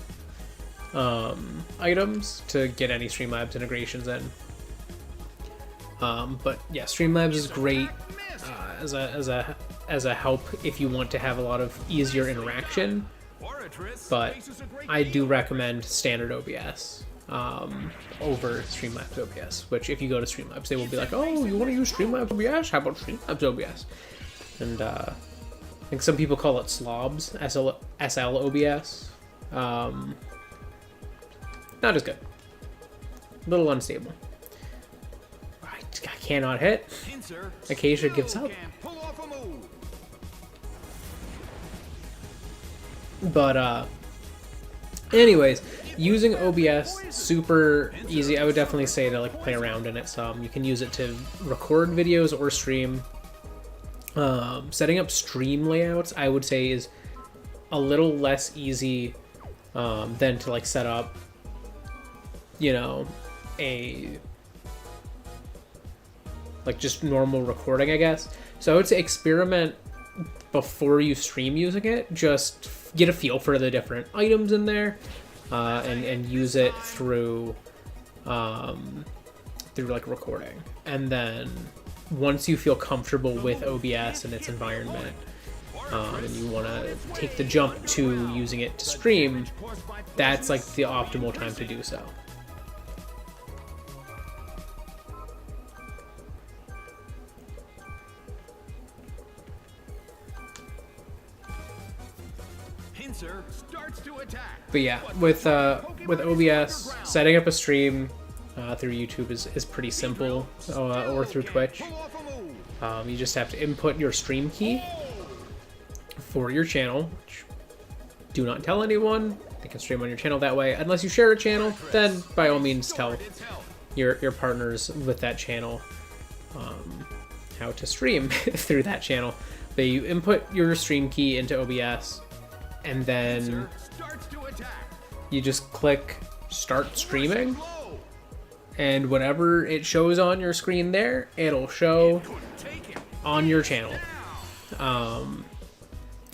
A: items to get any Streamlabs integrations in. But yeah, Streamlabs is great as a help if you want to have a lot of easier interaction. But I do recommend standard OBS over Streamlabs OBS, which if you go to Streamlabs, they will be like, oh, you want to use Streamlabs OBS? How about Streamlabs OBS? And I think some people call it slobs, SL OBS. Not as good. A little unstable. I cannot hit. Acacia gives up. But anyways, using OBS, super easy. I would definitely say to like play around in it some. You can use it to record videos or stream. Setting up stream layouts, I would say, is a little less easy than to like set up, you know, a like just normal recording, I guess. So I would say experiment before you stream using it. Just get a feel for the different items in there, and use it through like recording. And then once you feel comfortable with OBS and its environment, and you want to take the jump to using it to stream, that's like the optimal time to do so. But yeah, with OBS, setting up a stream through YouTube is pretty simple, or through Twitch. You just have to input your stream key for your channel, which do not tell anyone. They can stream on your channel that way. Unless you share a channel, then by all means tell your partners with that channel how to stream through that channel. But you input your stream key into OBS, and then you just click start streaming, and whenever it shows on your screen there, it'll show on your channel.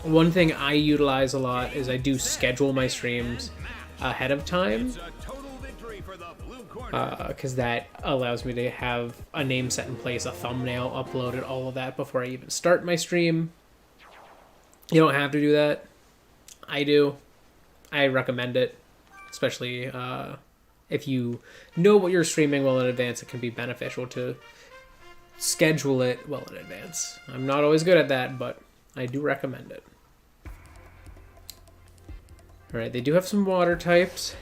A: One thing I utilize a lot is I do schedule my streams ahead of time, because that allows me to have a name set in place, a thumbnail uploaded, all of that before I even start my stream. You don't have to do that. I do. I recommend it, especially if you know what you're streaming well in advance, it can be beneficial to schedule it well in advance. I'm not always good at that, but I do recommend it. Alright, they do have some water types.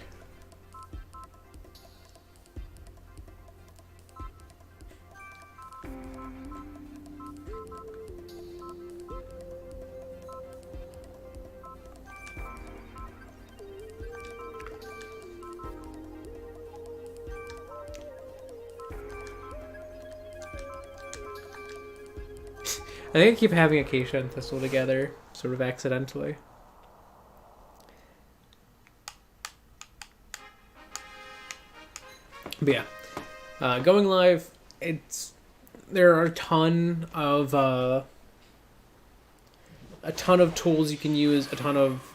A: I think I keep having Acacia and Thistle together, sort of accidentally. But yeah, going live, there are a ton of tools you can use, a ton of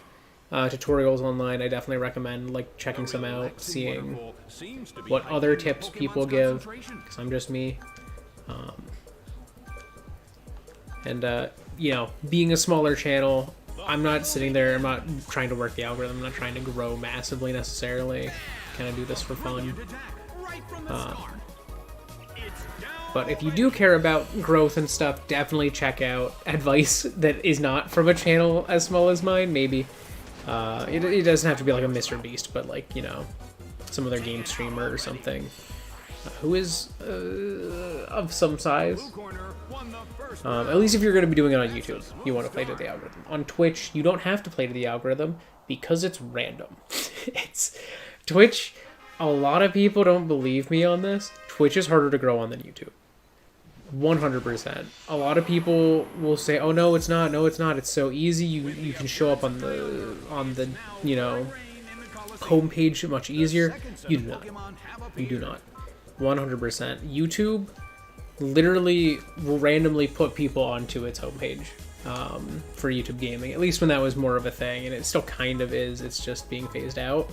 A: tutorials online. I definitely recommend like checking some out, seeing what other tips people give, because I'm just me. And you know, being a smaller channel, I'm not sitting there, I'm not trying to work the algorithm, I'm not trying to grow massively necessarily. Kind of do this for fun. But if you do care about growth and stuff, definitely check out advice that is not from a channel as small as mine. Maybe it doesn't have to be like a Mr. Beast, but like, you know, some other game streamer or something who is of some size. At least if you're going to be doing it on YouTube, you want to play to the algorithm. On Twitch, you don't have to play to the algorithm because it's random. It's Twitch. A lot of people don't believe me on this. Twitch is harder to grow on than YouTube. 100%. A lot of people will say, "Oh no, it's not. No, it's not. It's so easy. You can show up on the you know, homepage much easier." You do not. You do not. 100%. YouTube literally will randomly put people onto its homepage for YouTube gaming. At least when that was more of a thing, and it still kind of is. It's just being phased out.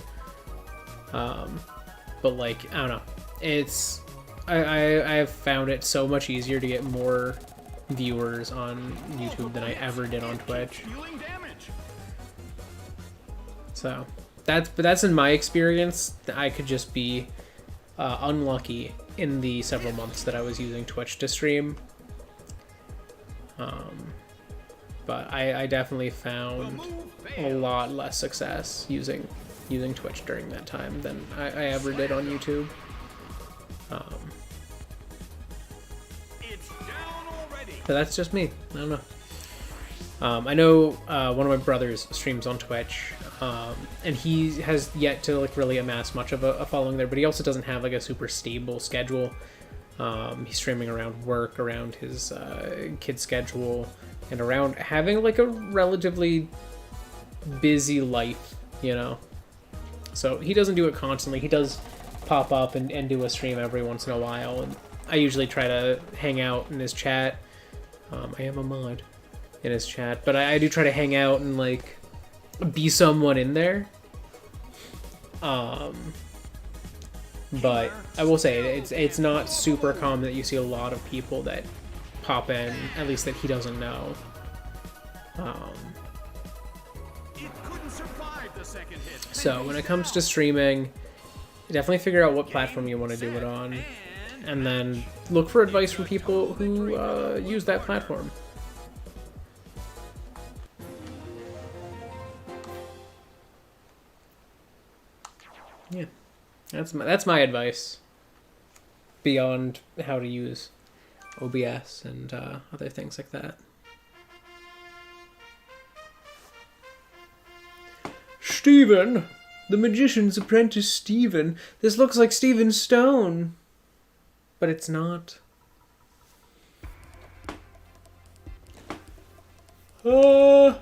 A: But like, I don't know. It's I have found it so much easier to get more viewers on YouTube than I ever did on Twitch. So that's in my experience. I could just be unlucky in the several months that I was using Twitch to stream. But I definitely found a lot less success using Twitch during that time than I ever did on YouTube. But that's just me. I don't know. I know one of my brothers streams on Twitch, and he has yet to like really amass much of a following there, but he also doesn't have like a super stable schedule. He's streaming around work, around his kid schedule, and around having like a relatively busy life, you know? So he doesn't do it constantly. He does pop up and do a stream every once in a while, and I usually try to hang out in his chat. I am a mod in his chat, but I do try to hang out and like be someone in there. But I will say it's not super common that you see a lot of people that pop in, at least that he doesn't know. So when it comes to streaming, definitely figure out what platform you want to do it on, and then look for advice from people who use that platform. Yeah, that's my advice. Beyond how to use OBS and other things like that. Steven! The Magician's Apprentice Steven. This looks like Steven Stone. But it's not. I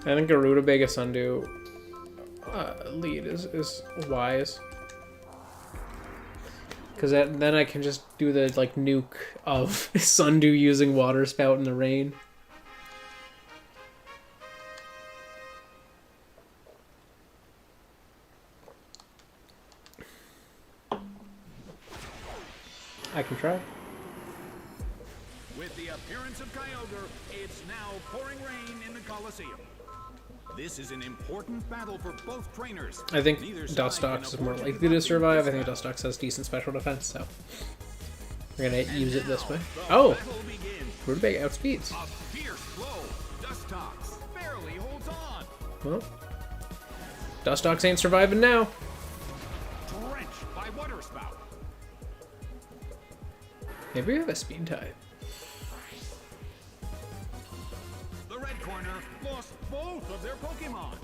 A: think a Rutabaga Sundew lead is wise. Because then I can just do the like nuke of Sundew using Water Spout in the rain. I can try.
B: With the appearance of Kyogre, it's now pouring rain in the Colosseum. This is an important battle for both trainers.
C: I think
B: Neither side
C: Dustox
B: can
C: is more
B: afford
C: likely
B: give
C: to
B: up
C: survive. I
B: this
C: think
B: battle.
C: Dustox has decent special defense, so we're gonna use it this way.
B: The
C: Oh,
B: battle begins.
C: Rutabaga outspeeds.
B: A fierce blow. Dustox barely holds on.
C: Well, Dustox ain't surviving now.
B: Drenched by water spout.
C: Maybe we have a speed type.
B: The red corner lost both of their Pokémon.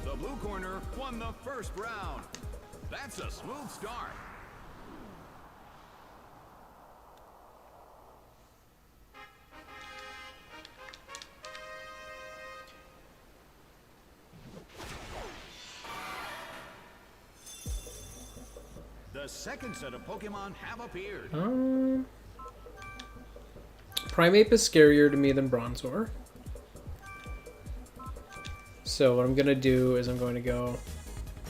B: The blue corner won the first round. That's a smooth start. The second set of Pokémon have appeared.
C: Primate is scarier to me than Bronzor. So what I'm gonna do is I'm going to go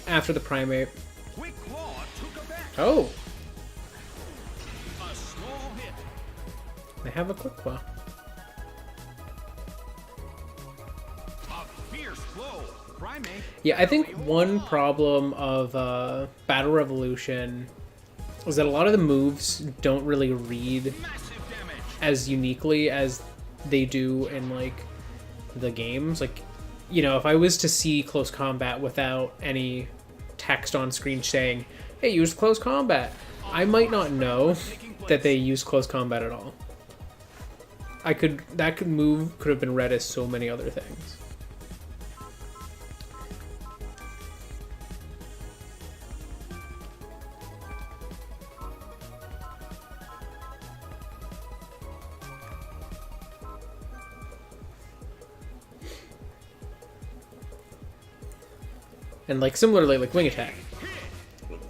C: after the Primate.
B: Quick Claw took a back.
C: Oh,
B: A small hit.
C: they have a Quick Claw.
B: A fierce blow. Primate.
C: Yeah, I think one problem of Battle Revolution is that a lot of the moves don't really read
B: Massive damage.
C: as uniquely as they do in like the games. Like, you know, if I was to see close combat without any text on screen saying, "Hey, use close combat," I might not know that they use close combat at all. That move could have been read as so many other things. And like similarly, like wing attack.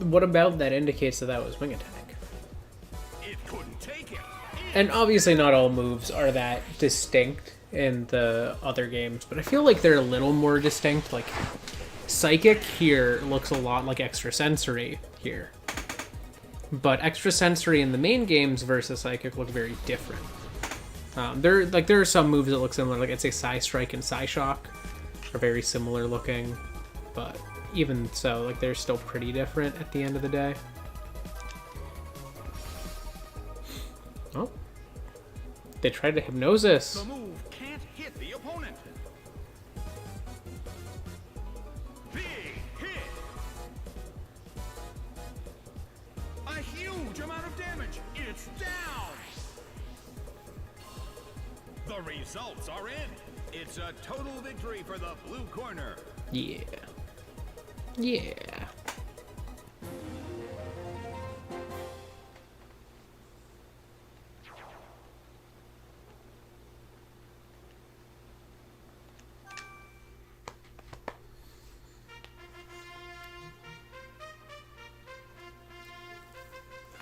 C: What about that indicates that that was wing attack?
B: It couldn't take it.
C: And obviously not all moves are that distinct in the other games, but I feel like they're a little more distinct. Like Psychic here looks a lot like Extrasensory here. But Extrasensory in the main games versus Psychic look very different. There are some moves that look similar, like I'd say Psy Strike and Psy Shock are very similar looking. But even so, like they're still pretty different at the end of the day. Oh. They tried to Hypnosis.
B: The move can't hit the opponent. Big hit. A huge amount of damage. It's down. The results are in. It's a total victory for the blue corner.
C: Yeah. Yeah.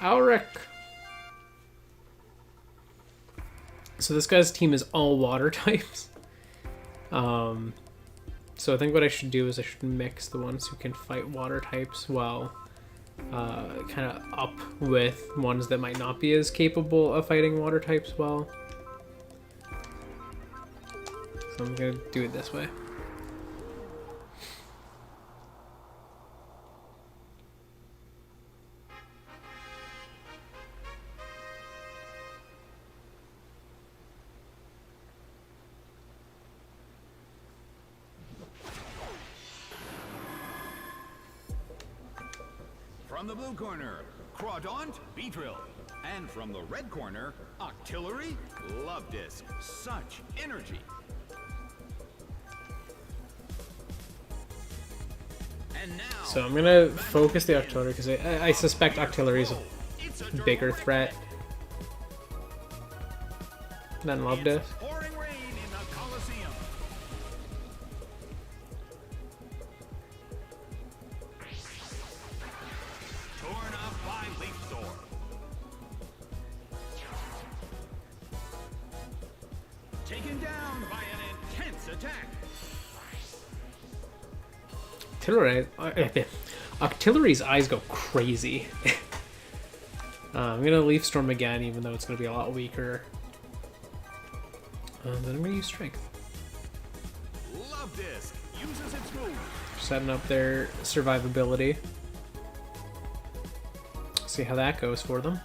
C: Alric. So this guy's team is all water types. So I think what I should do is I should mix the ones who can fight water types while kind of up with ones that might not be as capable of fighting water types well. So I'm going to do it this way.
B: From the blue corner, Crawdaunt, Beedrill. And from the red corner, Octillery, Love Disc. Such energy. And now,
C: So I'm going to focus the Octillery because I suspect Octillery is a bigger threat than Love Disc.
B: pouring rain in the Colosseum. Torn up by Leaf Storm. Taken down by an intense attack.
C: Octillery's eyes go crazy. I'm gonna Leaf Storm again, even though it's gonna be a lot weaker. Then I'm gonna use Strength.
B: Love Disc uses its move.
C: Setting up their survivability. See how that goes for them.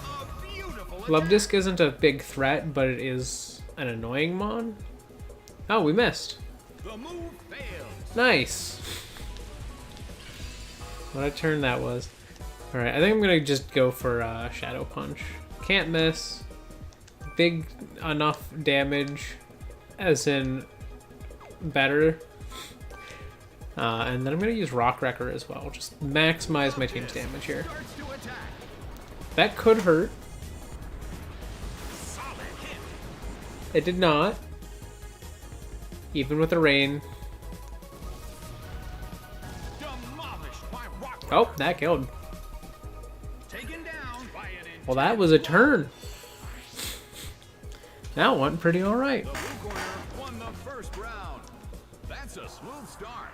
B: A beautiful
C: Love
B: attack.
C: Disc isn't a big threat, but it is an annoying mon. Oh, we missed.
B: The move fails.
C: Nice. What a turn that was. Alright, I think I'm gonna just go for Shadow Punch. Can't miss. Big enough damage, as in better. And then I'm gonna use Rock Wrecker as well. Just maximize my team's damage here.
B: Starts to attack.
C: That could hurt.
B: Solid hit.
C: It did not. Even with the rain.
B: Demolished by Rock.
C: Oh, that killed.
B: Taken down by an
C: Well, that was a turn. That went pretty alright.
B: The blue corner won the first round. That's a smooth start.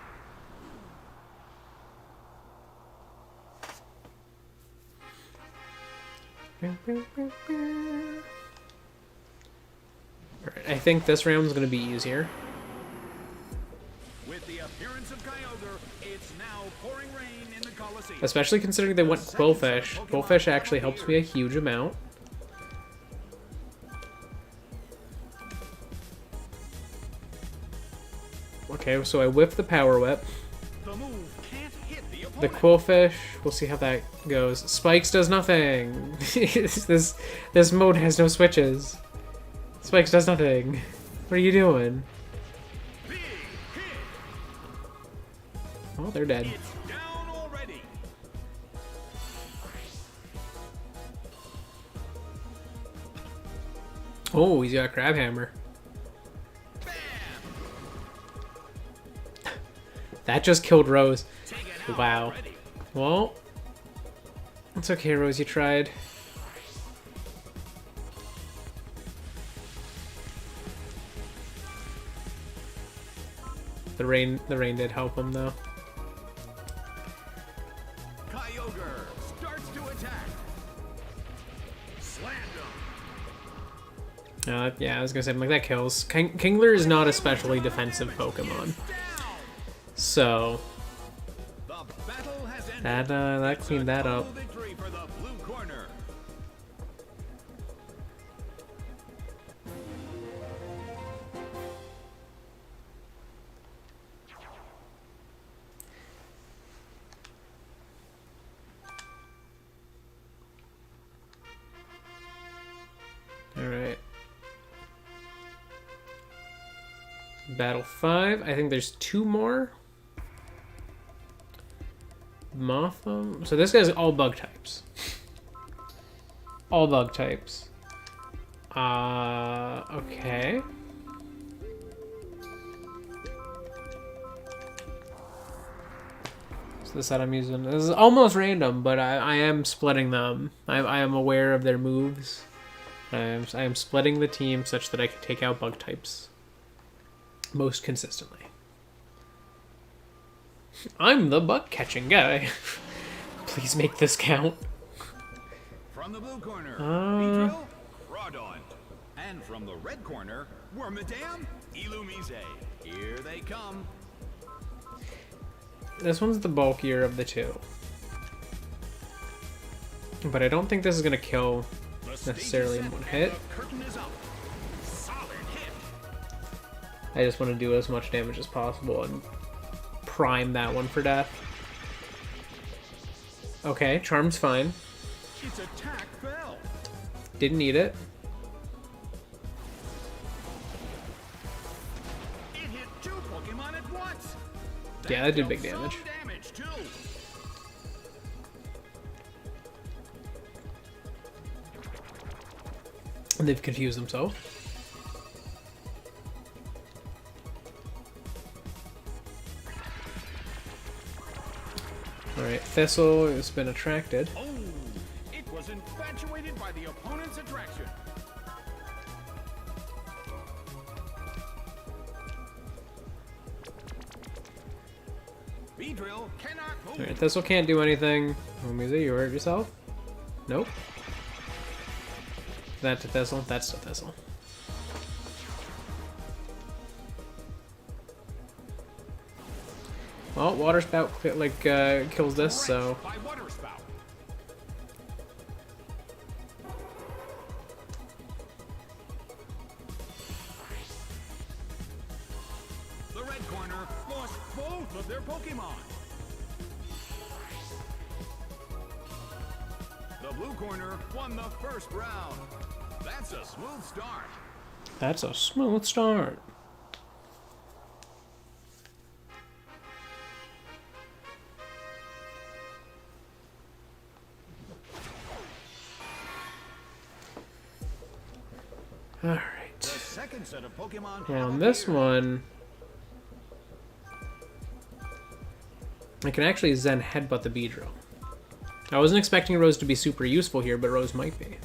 C: Alright, I think this round's gonna be easier.
B: With the appearance of Kyogre, it's now pouring rain in the Coliseum.
C: Especially considering they went Quillfish. Quillfish actually helps me a huge amount. Okay, so I whip the Power Whip.
B: The move can't hit the
C: The
B: opponent.
C: Quillfish, we'll see how that goes. Spikes does nothing. this mode has no switches. Spikes does nothing. What are you doing?
B: Big hit.
C: Oh, they're dead.
B: It's down already.
C: Oh, he's got a Crab Hammer.
B: Bam.
C: That just killed Rose.
B: Taken out
C: Wow.
B: already.
C: Well, it's okay, Rose. You tried. The rain did help him though.
B: Kyogre starts to attack. Slammed him.
C: Yeah, I was gonna say, I'm like, that kills. Kingler is not a specially defensive Pokemon,
B: Down.
C: so
B: The battle has ended.
C: that cleaned that up.
B: Total victory for the blue corner.
C: All right. Battle 5. I think there's 2 more. Motham. So this guy's all bug types. All bug types. Okay. So the set I'm using. This is almost random, but I am splitting them. I am aware of their moves. I am splitting the team such that I can take out bug types most consistently. I'm the bug catching guy. Please make this count.
B: From the blue corner,
C: Uh.
B: Beedrill, Crawdaunt. And from the red corner, Wormadam, Illumise. Here they come.
C: This one's the bulkier of the two. But I don't think this is going to kill
B: The stage is
C: necessarily in
B: set
C: one
B: and
C: hit.
B: the curtain is up. Solid hit.
C: I just want to do as much damage as possible and prime that one for death. Okay, Charm's fine.
B: Its attack fell.
C: Didn't need it.
B: It hit 2 Pokemon at once.
C: Yeah, that did
B: dealt
C: big
B: some
C: damage.
B: damage too.
C: And they've confused themselves. Alright, Thistle has been attracted.
B: Oh, it was infatuated by the opponent's attraction. Beedrill cannot move.
C: Alright, Thistle can't do anything. Mumizu, you hurt yourself? Nope. That's a Thistle. That's a Thistle. Well, Water Spout like kills this, so
B: By water spout. The red corner lost both of their Pokemon. The blue corner won the first round. That's a smooth start.
C: that's a smooth start. Alright.
B: The second set of Pokemon.
C: Well,
B: have
C: on this
B: appeared.
C: one, I can actually Zen Headbutt the Beedrill. I wasn't expecting Rose to be super useful here, but Rose might be.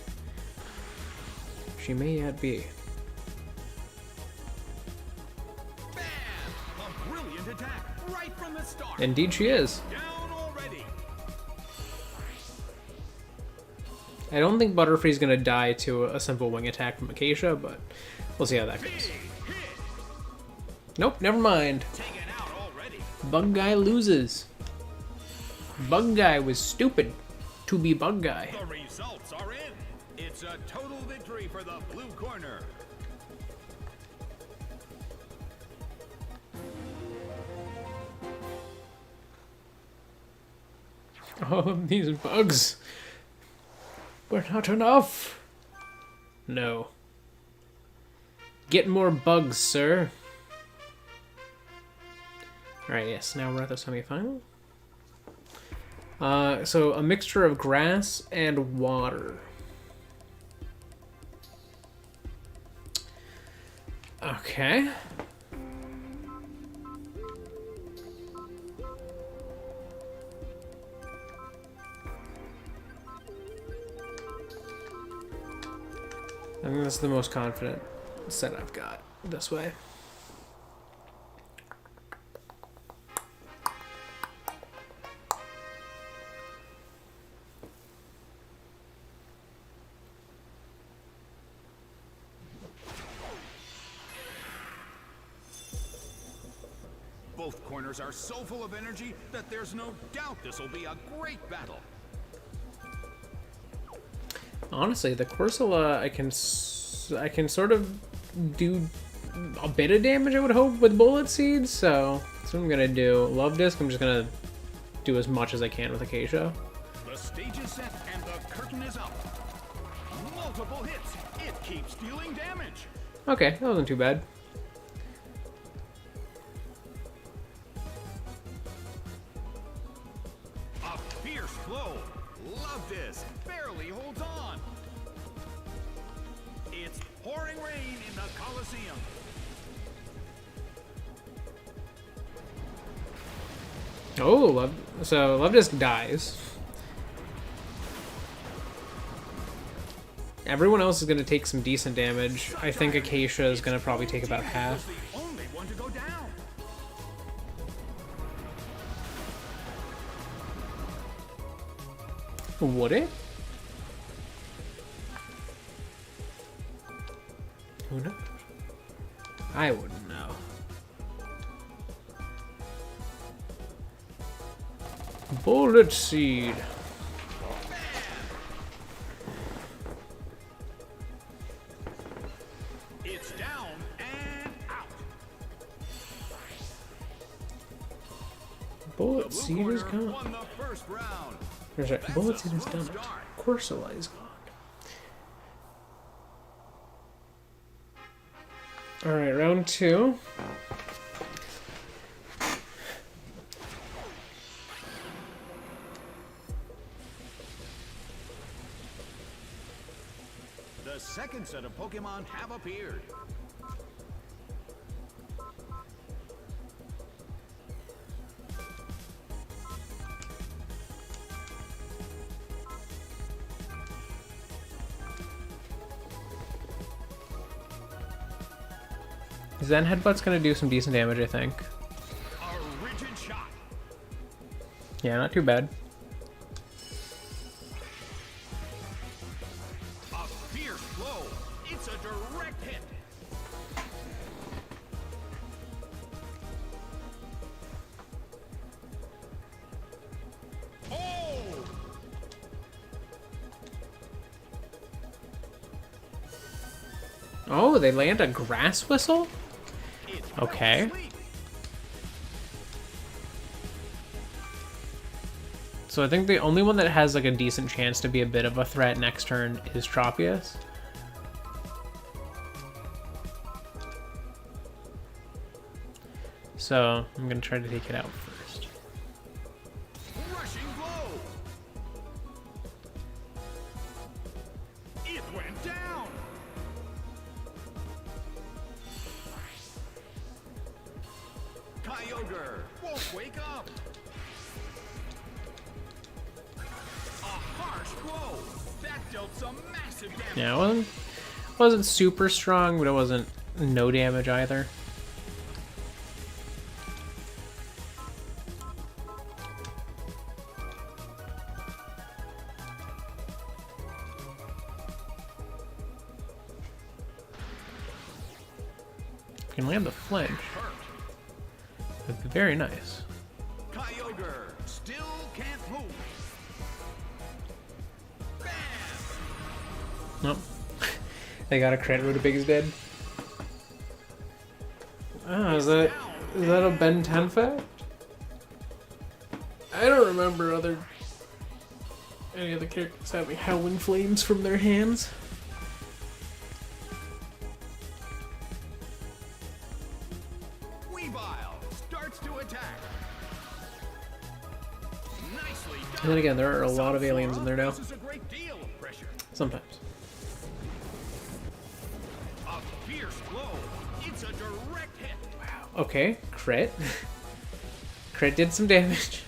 C: She may yet be.
B: Bam! A brilliant attack right from the start.
C: Indeed she is.
B: Down already.
C: I don't think Butterfree's gonna die to a simple wing attack from Acacia, but we'll see how that
B: Big
C: goes.
B: hit.
C: Nope, never mind.
B: Taken out already.
C: Bug Guy loses. Bug Guy was stupid to be Bug Guy.
B: The results are in. It's a total victory for the blue corner.
C: Oh, these bugs were not enough. No. Get more bugs, sir. Alright, yes, now we're at the semifinal. So a mixture of grass and water. Okay. I think this is the most confident set I've got this way.
B: Both corners are so full of energy that there's no doubt this will be a great battle.
C: Honestly, the Corsola, I can sort of do a bit of damage, I would hope, with Bullet Seeds, so that's what I'm gonna do. Love Disc, I'm just gonna do as much as I can with Acacia.
B: The stage is set and the curtain is up. Multiple hits. It keeps dealing damage.
C: Okay, that wasn't too bad.
B: A fierce blow. Love this. Barely holds on. It's pouring rain in the Coliseum.
C: Oh, Love Disc dies. Everyone else is gonna take some decent damage. I think Acacia is gonna probably take about half.
B: Was the only one to go down.
C: Would it? Who knows? I wouldn't know. Bullet Seed.
B: It's down and out.
C: Bullet
B: Blue
C: Seed is
B: corner
C: gone.
B: won the first round.
C: There's right.
B: That's
C: Bullet
B: a
C: Seed is
B: smooth
C: done.
B: start.
C: Corsola is gone. Alright, round two.
B: The second set of Pokemon have appeared.
C: Zen Headbutt's gonna do some decent damage, I think.
B: A rigid shot.
C: Yeah, not too bad.
B: A fierce blow. It's a direct hit. Oh!
C: Oh, they land a grass whistle?
B: It's
C: Okay.
B: asleep.
C: So I think the only one that has like a decent chance to be a bit of a threat next turn is Tropius. So I'm gonna try to take it out first.
B: Rushing blow. It went down. Kyogre won't wake up. A harsh blow. That dealt some massive damage.
C: Yeah, it wasn't super strong, but it wasn't no damage either. If you can land the flinch,
B: Hurt.
C: that'd be very nice.
B: Kyogre still can't move. Bam!
C: Nope. They got a crit. Rutabaga's dead. Ah, is that a Ben 10 fact? I don't remember any other characters having howling flames from their hands.
B: Weavile starts to attack. Nicely done.
C: And then again, there are a lot of aliens in there now.
B: This is a great deal of pressure.
C: Sometimes.
B: A fierce blow. It's a direct hit.
C: Okay, crit. Crit did some damage.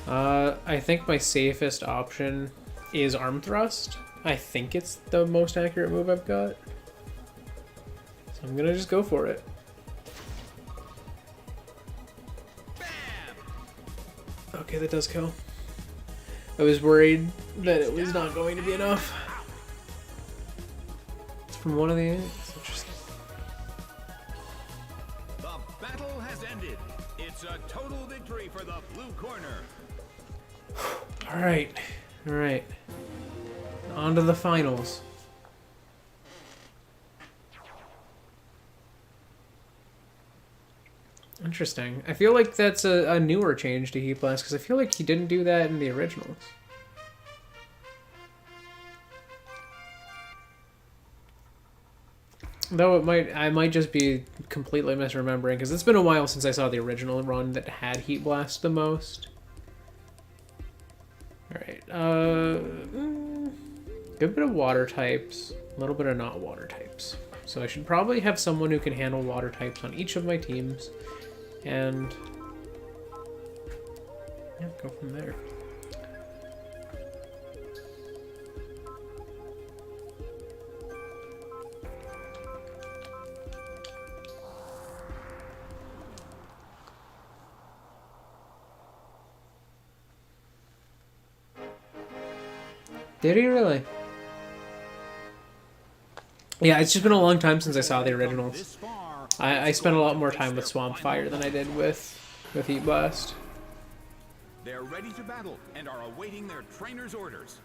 C: I think my safest option is Arm Thrust. I think it's the most accurate move I've got. So I'm gonna just go for it.
B: Bam!
C: Okay, that does kill. I was worried that it was not going to be enough. It's from one of the... It's interesting.
B: The battle has ended. It's a total victory for the blue corner.
C: Alright. Alright. On to the finals. Interesting. I feel like that's a newer change to Heat Blast, because I feel like he didn't do that in the originals. Though I might just be completely misremembering, because it's been a while since I saw the original run that had Heat Blast the most. Alright, good bit of water types, a little bit of not water types. So I should probably have someone who can handle water types on each of my teams, and yeah, go from there. Did he really? Yeah, it's just been a long time since I saw the originals.
B: This far,
C: I spent a lot more time with Swamp Fire than I did with Heat Blast.
B: they're ready to battle and are awaiting their trainer's orders.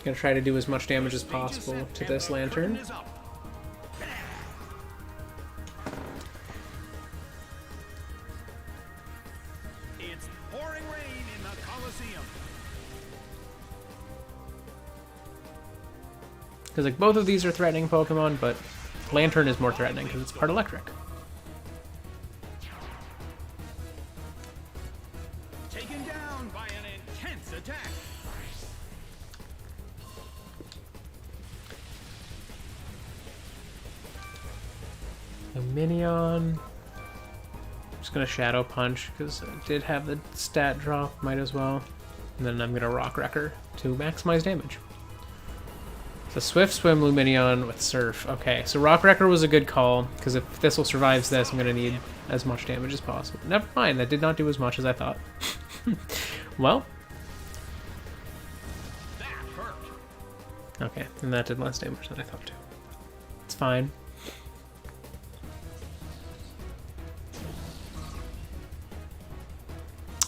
C: Gonna try to do as much damage as possible to this lantern.
B: Is up. It's pouring rain in the Coliseum.
C: Because like both of these are threatening Pokemon, but Lantern is more threatening because it's part electric.
B: Taken down by an intense attack.
C: Minion. Just gonna Shadow Punch because I did have the stat drop. Might as well. And then I'm going to Rock Wrecker to maximize damage. So Swift Swim Luminion with Surf. Okay, so Rock Wrecker was a good call, because if Thistle survives this, I'm going to need as much damage as possible. Never mind, that did not do as much as I thought. Well.
B: That hurt.
C: Okay, and that did less damage than I thought too. It's fine.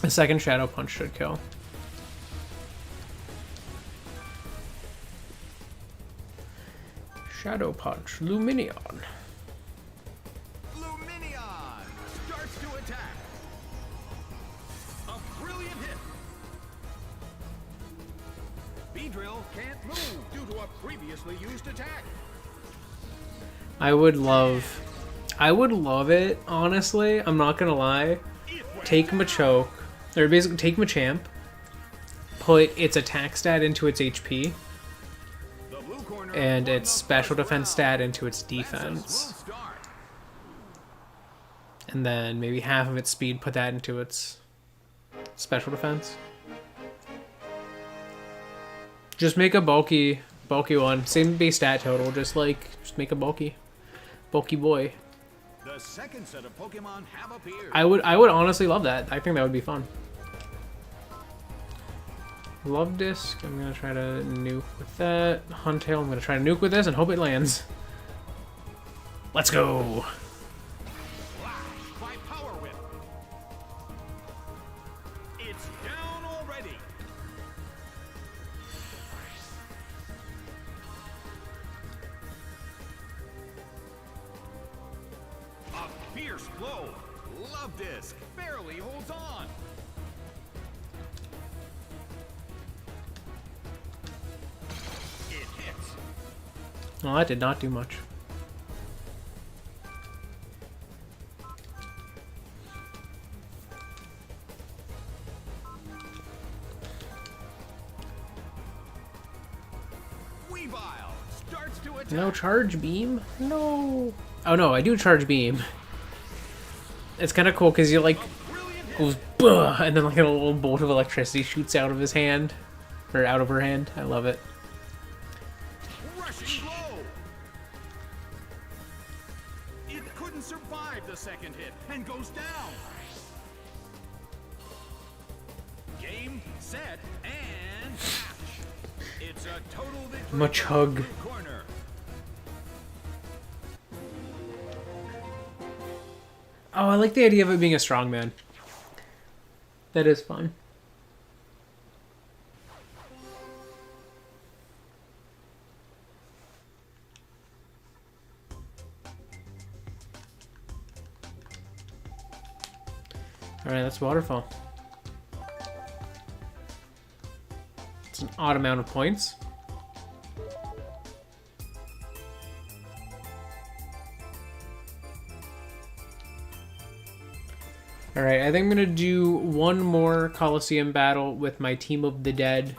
C: A second Shadow Punch should kill. Shadow Punch, Luminion.
B: Luminion starts to attack. A brilliant hit. Beedrill can't move due to a previously used attack.
C: I would love it, honestly. I'm not gonna lie. Take Machoke, or basically take Machamp, put its attack stat into its HP, and its special defense stat into its defense. And then maybe half of its speed, put that into its special defense. Just make a bulky one. Same base stat total, just make a bulky boy.
B: The second set of Pokemon have appeared.
C: I would honestly love that. I think that would be fun. Love Disc. I'm gonna try to nuke with that. Huntail. I'm gonna try to nuke with this and hope it lands. Let's go.
B: Flash by Power Whip. It's down already. A fierce blow. Love Disc barely holds on. It hits.
C: Well, that did not do much.
B: Weavile starts to attack.
C: No Charge Beam? No. Oh no, I do Charge Beam. It's kind of cool because you like
B: Brilliant hit.
C: goes bah, and then like a little bolt of electricity shoots out of his hand, or out of her hand. I love it.
B: Rushing blow. It couldn't survive the second hit and goes down. Game, set, and match. It's a total victory.
C: Machug.
B: Corner.
C: Oh, I like the idea of it being a strongman. That is fun. Alright, that's Waterfall. It's an odd amount of points. Alright, I think I'm gonna do one more Coliseum battle with my Team of the Dead.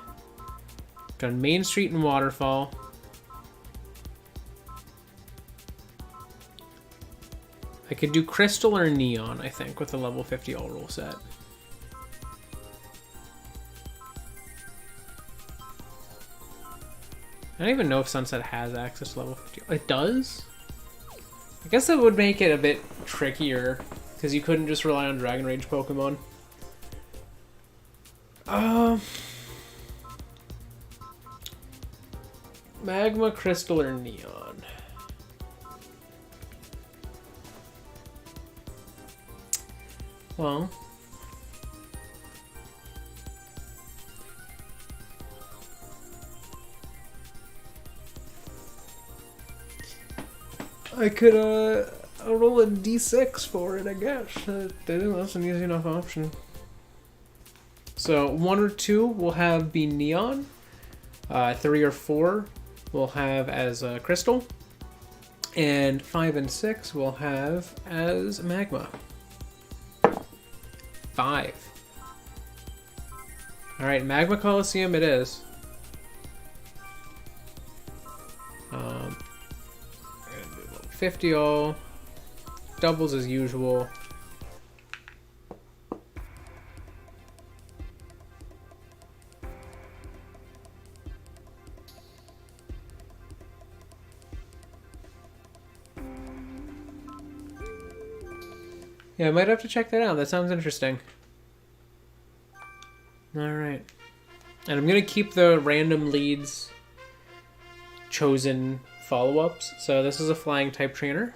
C: Done Main Street and Waterfall. I could do Crystal or Neon, I think, with a level 50 all rule set. I don't even know if Sunset has access to level 50. It does? I guess that would make it a bit trickier, because you couldn't just rely on Dragon Rage Pokemon. Magma, Crystal, or Neon? Well, I could I'll roll a d6 for it, I guess. That's an easy enough option. So 1 or 2 will have be Neon. 3 or 4 will have as Crystal. And 5 and 6 will have as Magma. 5. Alright, Magma Coliseum it is. 50 all. Doubles as usual. Yeah, I might have to check that out. That sounds interesting. Alright. And I'm going to keep the random leads chosen follow-ups. So this is a flying type trainer.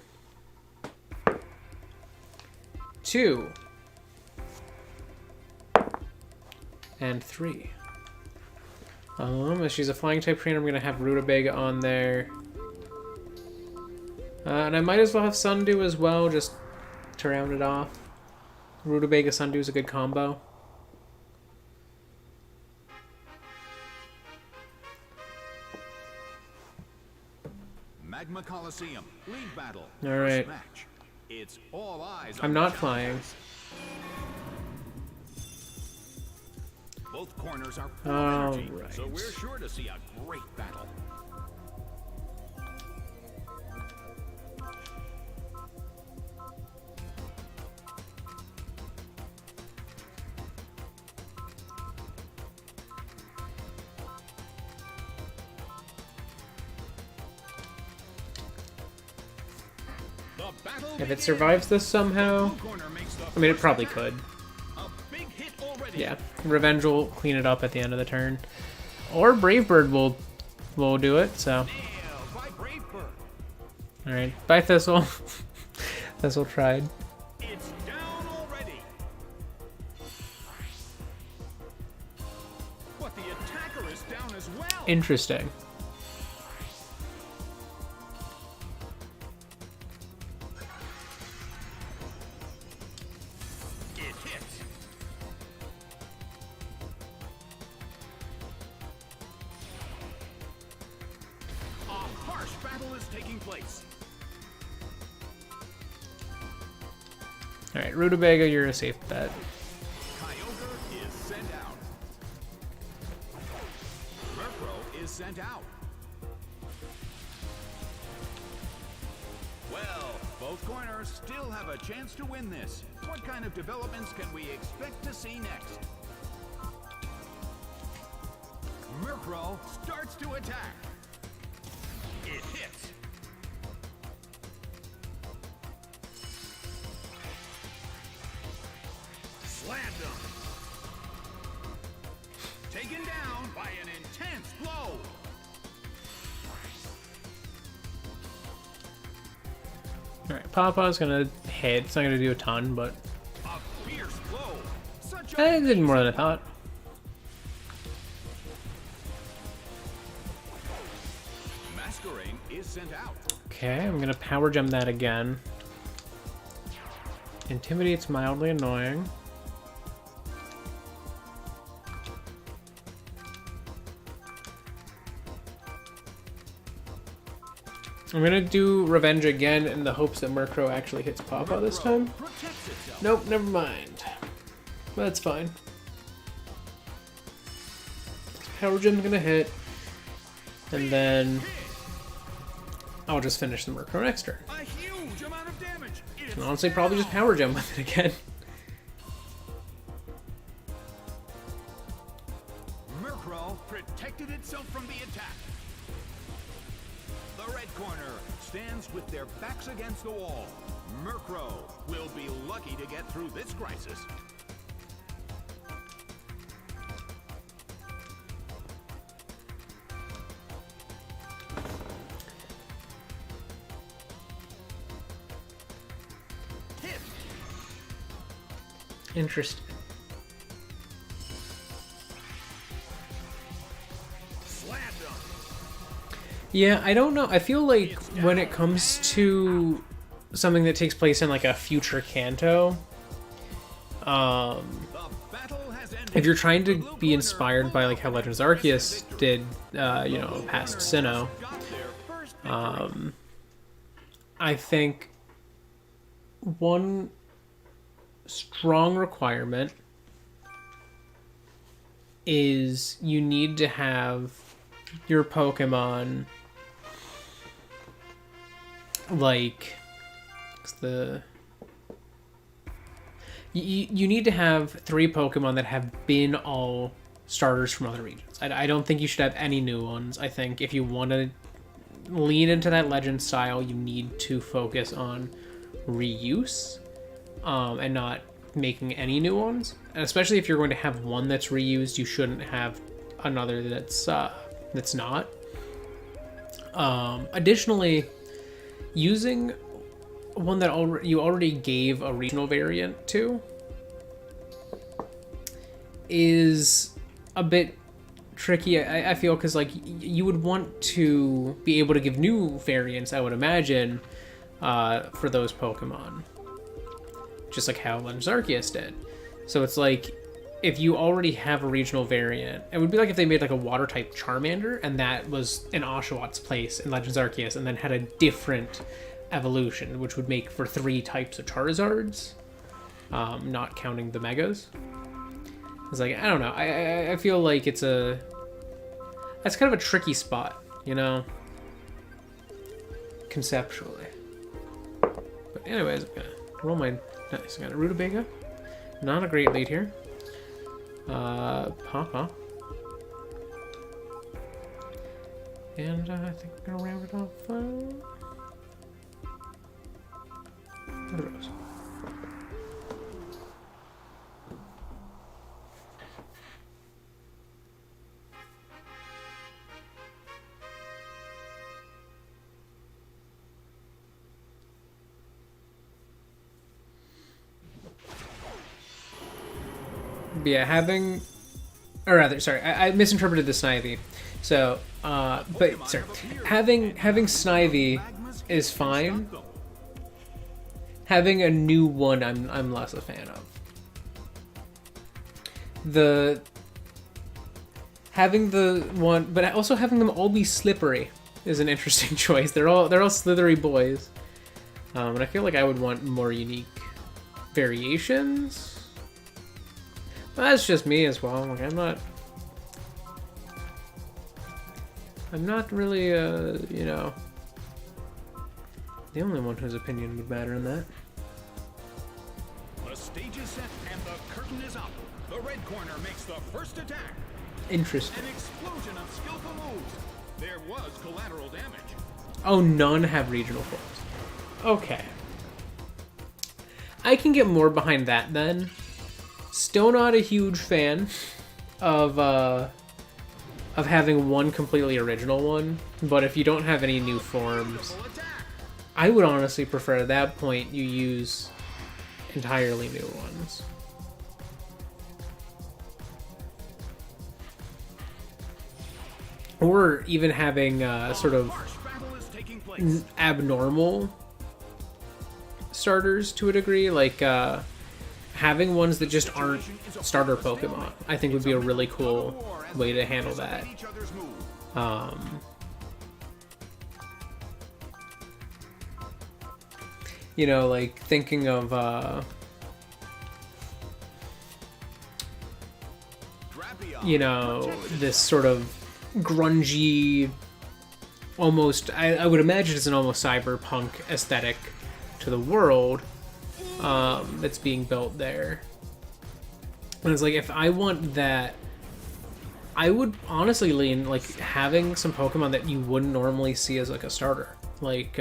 C: 2. And 3. If she's a flying type trainer, I'm going to have Rutabaga on there. And I might as well have Sundew as well, just to round it off. Rutabaga Sundew is a good combo.
B: Magma Coliseum, league battle.
C: All right.
B: First match. It's all eyes on
C: I'm
B: the
C: not
B: champions.
C: flying.
B: Both corners are full of energy,
C: right.
B: so we're sure to see a great battle. The battle
C: If it survives this somehow,
B: Blue corner makes the
C: I mean, it
B: first
C: probably
B: attack.
C: could.
B: A big hit already.
C: Yeah, Revenge will clean it up at the end of the turn. Or Brave Bird will do it, so.
B: Nailed by Brave Bird.
C: Alright, bye Thistle. Thistle tried.
B: It's down already. But the attacker is down as well.
C: Interesting.
B: It hits. A harsh battle is taking place.
C: Alright, Rutabaga, you're a safe bet.
B: Kyogre is sent out. Murkrow is sent out. Well, both corners still have a chance to win this. What kind of developments can we expect to see next? Murkrow starts to attack. It hits. Slammed him. Taken down by an intense blow.
C: Alright, Papa's gonna hit. It's not gonna do a ton, but
B: A fierce blow. Such a
C: it did more than I thought.
B: Masquerain is sent out.
C: Okay, I'm gonna Power Gem that again. Intimidate's mildly annoying. I'm gonna do Revenge again in the hopes that Murkrow actually hits Papa this time.
B: Protects itself.
C: Nope, never mind. That's fine. Power Gem's gonna hit. And then I'll just finish the Murkrow next turn.
B: A huge amount of damage. It's
C: And honestly, probably just Power Gem with it again.
B: Murkrow protected itself from the attack. The red corner stands with their backs against the wall. Murkrow will be lucky to get through this crisis. Hit.
C: Interesting.
B: Slammed him.
C: Yeah, I don't know. I feel like when it comes to something that takes place in like a future Kanto,
B: The battle has ended.
C: if you're trying to
B: The blue
C: be
B: corner
C: inspired by like how Legends Arceus did, you know, past Sinnoh,
B: got their first victory.
C: I think one strong requirement is you need to have your Pokemon like you need to have 3 Pokemon that have been all starters from other regions. I don't think you should have any new ones. I think if you want to lean into that legend style, you need to focus on reuse. and not making any new ones. And especially if you're going to have one that's reused, you shouldn't have another that's not. Additionally, using one that you already gave a regional variant to is a bit tricky, I feel, because like you would want to be able to give new variants, I would imagine, for those Pokemon, just like how Legends Arceus did. So it's like, if you already have a regional variant, it would be like if they made like a water type Charmander and that was in Oshawott place in Legends Arceus and then had a different evolution, which would make for 3 types of Charizards, not counting the Megas. It's like, I don't know, I feel like that's kind of a tricky spot, you know, conceptually. But anyways, I'm gonna roll my nice. I got a Rutabaga. Not a great lead here. Papa. And I think I'm gonna round it off. With a Rose. But yeah, I misinterpreted the Snivy. So, having Snivy is fine. Having a new one, I'm less a fan of. Having the one, but also having them all be slippery is an interesting choice. They're all slithery boys, and I feel like I would want more unique variations. That's just me as well. Like, I'm not really, you know, the only one whose opinion would matter in that.
B: The stage is set and the curtain is up. The red corner makes the first attack.
C: Interesting.
B: An explosion of skillful moves. There was collateral damage.
C: Oh, none have regional forms. Okay. I can get more behind that then. Still not a huge fan of having one completely original one, but if you don't have any new forms, I would honestly prefer at that point you use entirely new ones. Or even having sort of abnormal starters to a degree, like having ones that just aren't starter Pokemon, I think would be a really cool way to handle that. You know, like thinking of, you know, this sort of grungy, almost, I would imagine it's an almost cyberpunk aesthetic to the world that's being built there. And it's like, if I want that, I would honestly lean like having some Pokemon that you wouldn't normally see as like a starter, like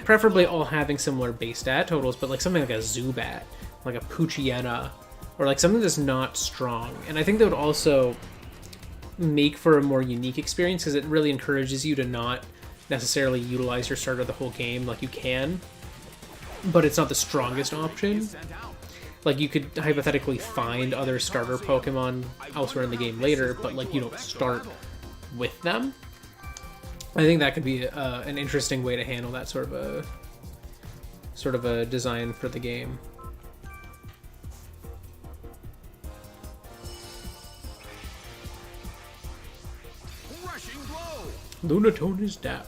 C: preferably all having similar base stat totals, but like something like a Zubat, like a Poochyena, or like something that's not strong. And I think that would also make for a more unique experience, because it really encourages you to not necessarily utilize your starter the whole game. Like, you can, but it's not the strongest option. Like, you could hypothetically find other starter Pokemon elsewhere in the game later, but like you don't start with them. I think that could be an interesting way to handle that sort of a design for the game.
B: Rushing blow.
C: Lunatone is down.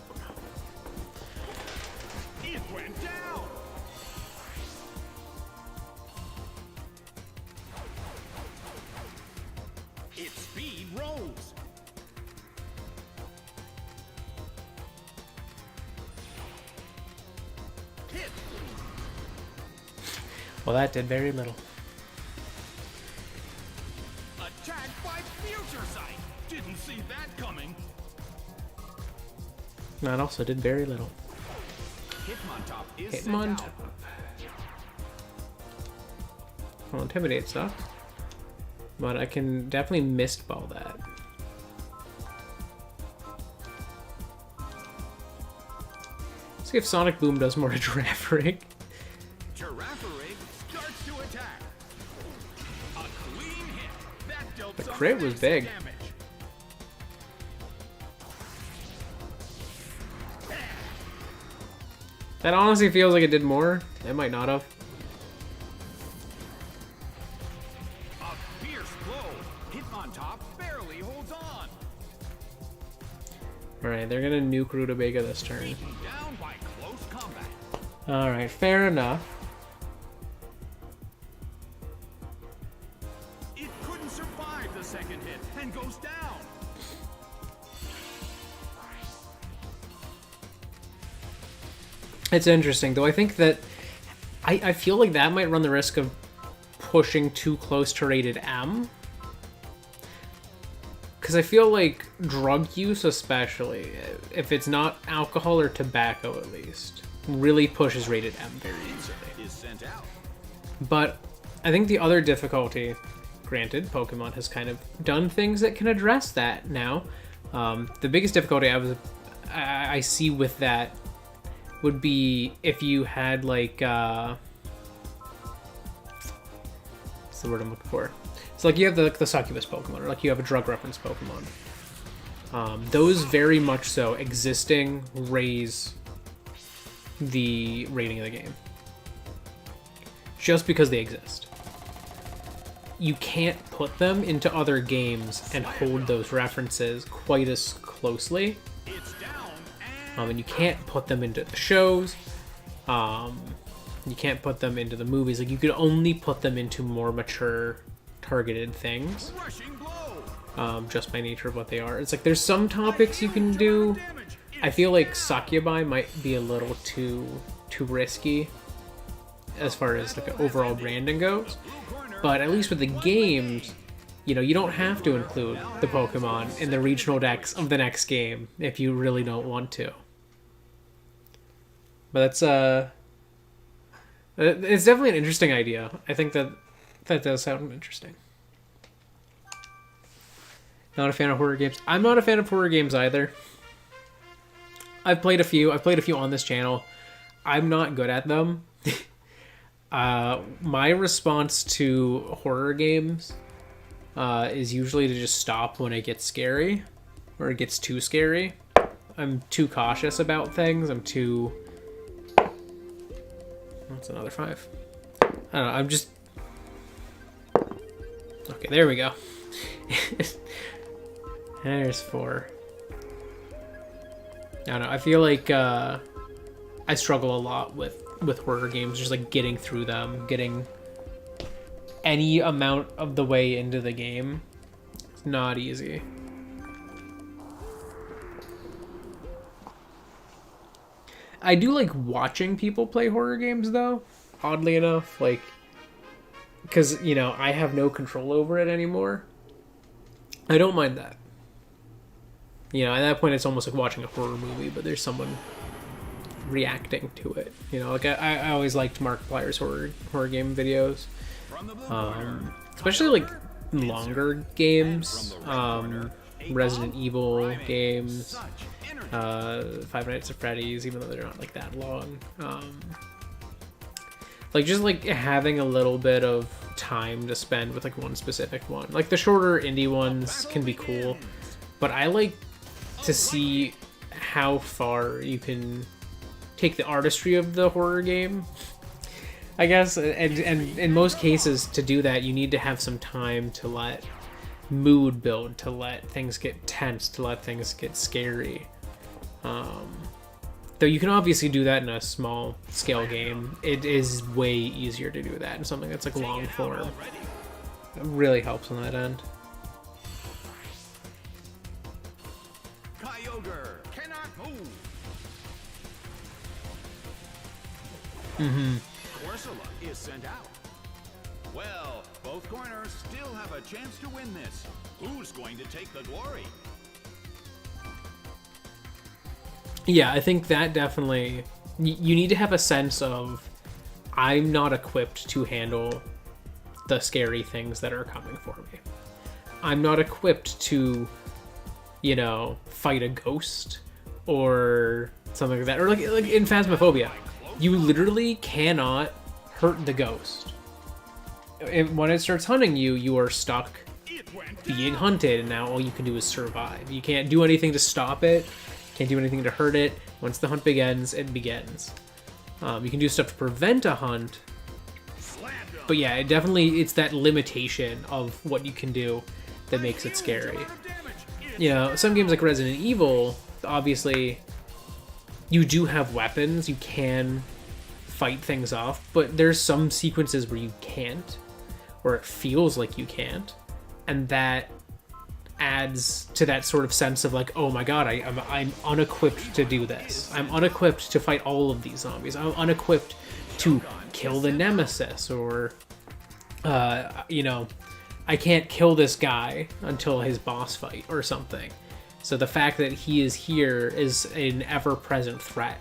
B: It went down. Its speed rose. Hit.
C: Well, that did very little.
B: Attacked by Future Sight. Didn't see that coming.
C: That also did very little.
B: Hitmontop is sent
C: Hitmontop.
B: out.
C: Well, Intimidate sucks. But I can definitely mist ball that. See if Sonic Boom does more to Girafarig.
B: Girafarig starts to attack. A clean hit. That dealt
C: The
B: some
C: crit was
B: decent
C: big.
B: damage.
C: That honestly feels like it did more. It might not have.
B: A fierce blow. Hitmontop barely holds on.
C: Alright, they're gonna nuke Rutabaga this turn.
B: Beaten down by close combat.
C: Alright, fair enough.
B: It couldn't survive the second hit and goes down.
C: It's interesting, though. I think that I feel like that might run the risk of pushing too close to rated M. Because I feel like drug use, especially, if it's not alcohol or tobacco at least, really pushes rated M very easily.
B: Is sent out.
C: But I think the other difficulty, granted, Pokemon has kind of done things that can address that now. The biggest difficulty I see with that would be if you had like what's the word I'm looking for? So like you have the succubus Pokemon, or like you have a drug reference Pokemon. Those very much so existing raise the rating of the game. Just because they exist. You can't put them into other games and hold those references quite as closely.
B: It's down
C: And you can't put them into the shows. You can't put them into the movies. Like, you could only put them into more mature, targeted things.
B: rushing blow.
C: Just by nature of what they are. It's like, there's some topics you can do. I feel like Succubi might be a little too risky as far as like overall branding goes. But at least with the games, you know, you don't have to include the Pokemon in the regional decks of the next game if you really don't want to. But that's it's definitely an interesting idea. I think that does sound interesting. Not a fan of horror games. I'm not a fan of horror games either. I've played a few on this channel. I'm not good at them. My response to horror games is usually to just stop when it gets scary, or it gets too scary. I'm too cautious about things. That's another 5. I don't know, I'm just... Okay, there we go. There's 4. I don't know, I feel like I struggle a lot with horror games, just like getting through them, getting any amount of the way into the game. It's not easy. I do like watching people play horror games though, oddly enough, like, because, you know, I have no control over it anymore. I don't mind that. You know, at that point it's almost like watching a horror movie, but there's someone reacting to it. You know, like I always liked Markiplier's horror game videos. Especially like longer games, Resident Evil games, Five Nights at Freddy's, even though they're not like that long. Like just like having a little bit of time to spend with like one specific one. Like the shorter indie ones can be cool, but I like to see how far you can take the artistry of the horror game, I guess, and in most cases to do that you need to have some time to let mood build, to let things get tense, to let things get scary. Though you can obviously do that in a small scale game, it is way easier to do that in something that's like long form. It really helps on that end.
B: Kyogre cannot move. Corsola is sent out. Well, both corners still have a chance to win this. Who's going to take the glory?
C: Yeah, I think that definitely you need to have a sense of, I'm not equipped to handle the scary things that are coming for me. I'm not equipped to, you know, fight a ghost or something like that. Or like in Phasmophobia, you literally cannot hurt the ghost. When it starts hunting you, you are stuck being hunted, and now all you can do is survive. You can't do anything to stop it, can't do anything to hurt it. Once the hunt begins, it begins. You can do stuff to prevent a hunt, but yeah, it's that limitation of what you can do that makes it scary. You know, some games like Resident Evil, obviously, you do have weapons, you can fight things off, but there's some sequences where you can't, or it feels like you can't, and that adds to that sort of sense of like, oh my god, I'm unequipped to do this. I'm unequipped to fight all of these zombies. I'm unequipped to kill the nemesis, or you know, I can't kill this guy until his boss fight or something. So the fact that he is here is an ever-present threat.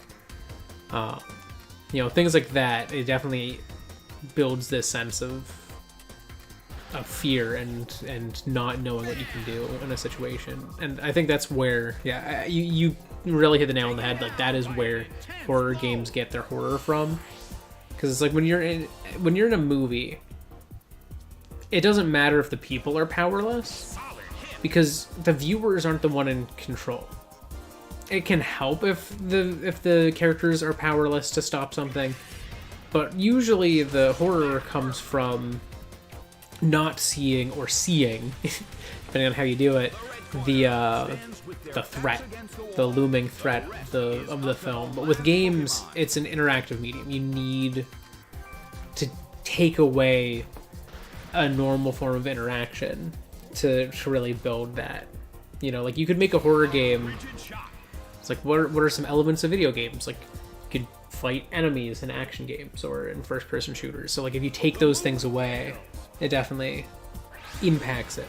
C: You know, things like that, it definitely builds this sense of fear and not knowing what you can do in a situation. And I think that's where, yeah, you really hit the nail on the head. Like, that is where horror games get their horror from. Because it's like when you're in a movie, it doesn't matter if the people are powerless, because the viewers aren't the one in control. It can help if the characters are powerless to stop something, but usually the horror comes from not seeing or seeing, depending on how you do it, the threat, the looming threat of the film. But with games, it's an interactive medium. You need to take away a normal form of interaction to really build that. You know, like, you could make a horror game. It's like, what are some elements of video games? Like, you could fight enemies in action games or in first-person shooters. So, like, if you take those things away, it definitely impacts it.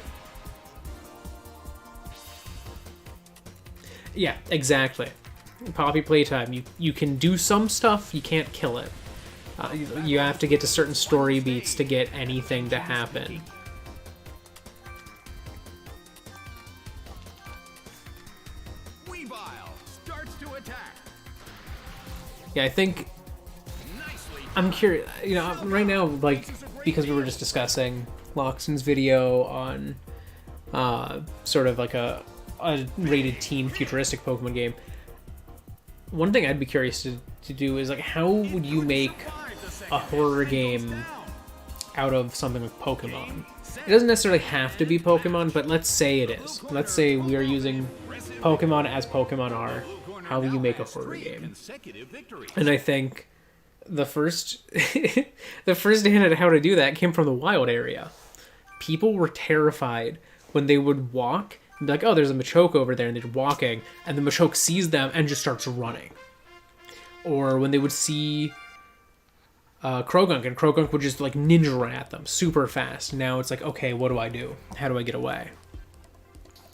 C: Yeah, exactly. Poppy playtime. You can do some stuff, you can't kill it. You have to get to certain story beats to get anything to happen. Yeah, I think I'm curious. You know, right now, like, because we were just discussing Loxton's video on sort of like a rated teen futuristic Pokemon game. One thing I'd be curious to do is, like, how would you make a horror game out of something like Pokemon? It doesn't necessarily have to be Pokemon, but let's say it is. Let's say we are using Pokemon as Pokemon are. How will you make a horror game? And I think the first the first hint at how to do that came from the wild area. People were terrified when they would walk and be like, oh, there's a Machoke over there, and they're walking, and the Machoke sees them and just starts running. Or when they would see Krogunk, and Krogunk would just, like, ninja run at them super fast. Now it's like, okay, what do I do? How do I get away?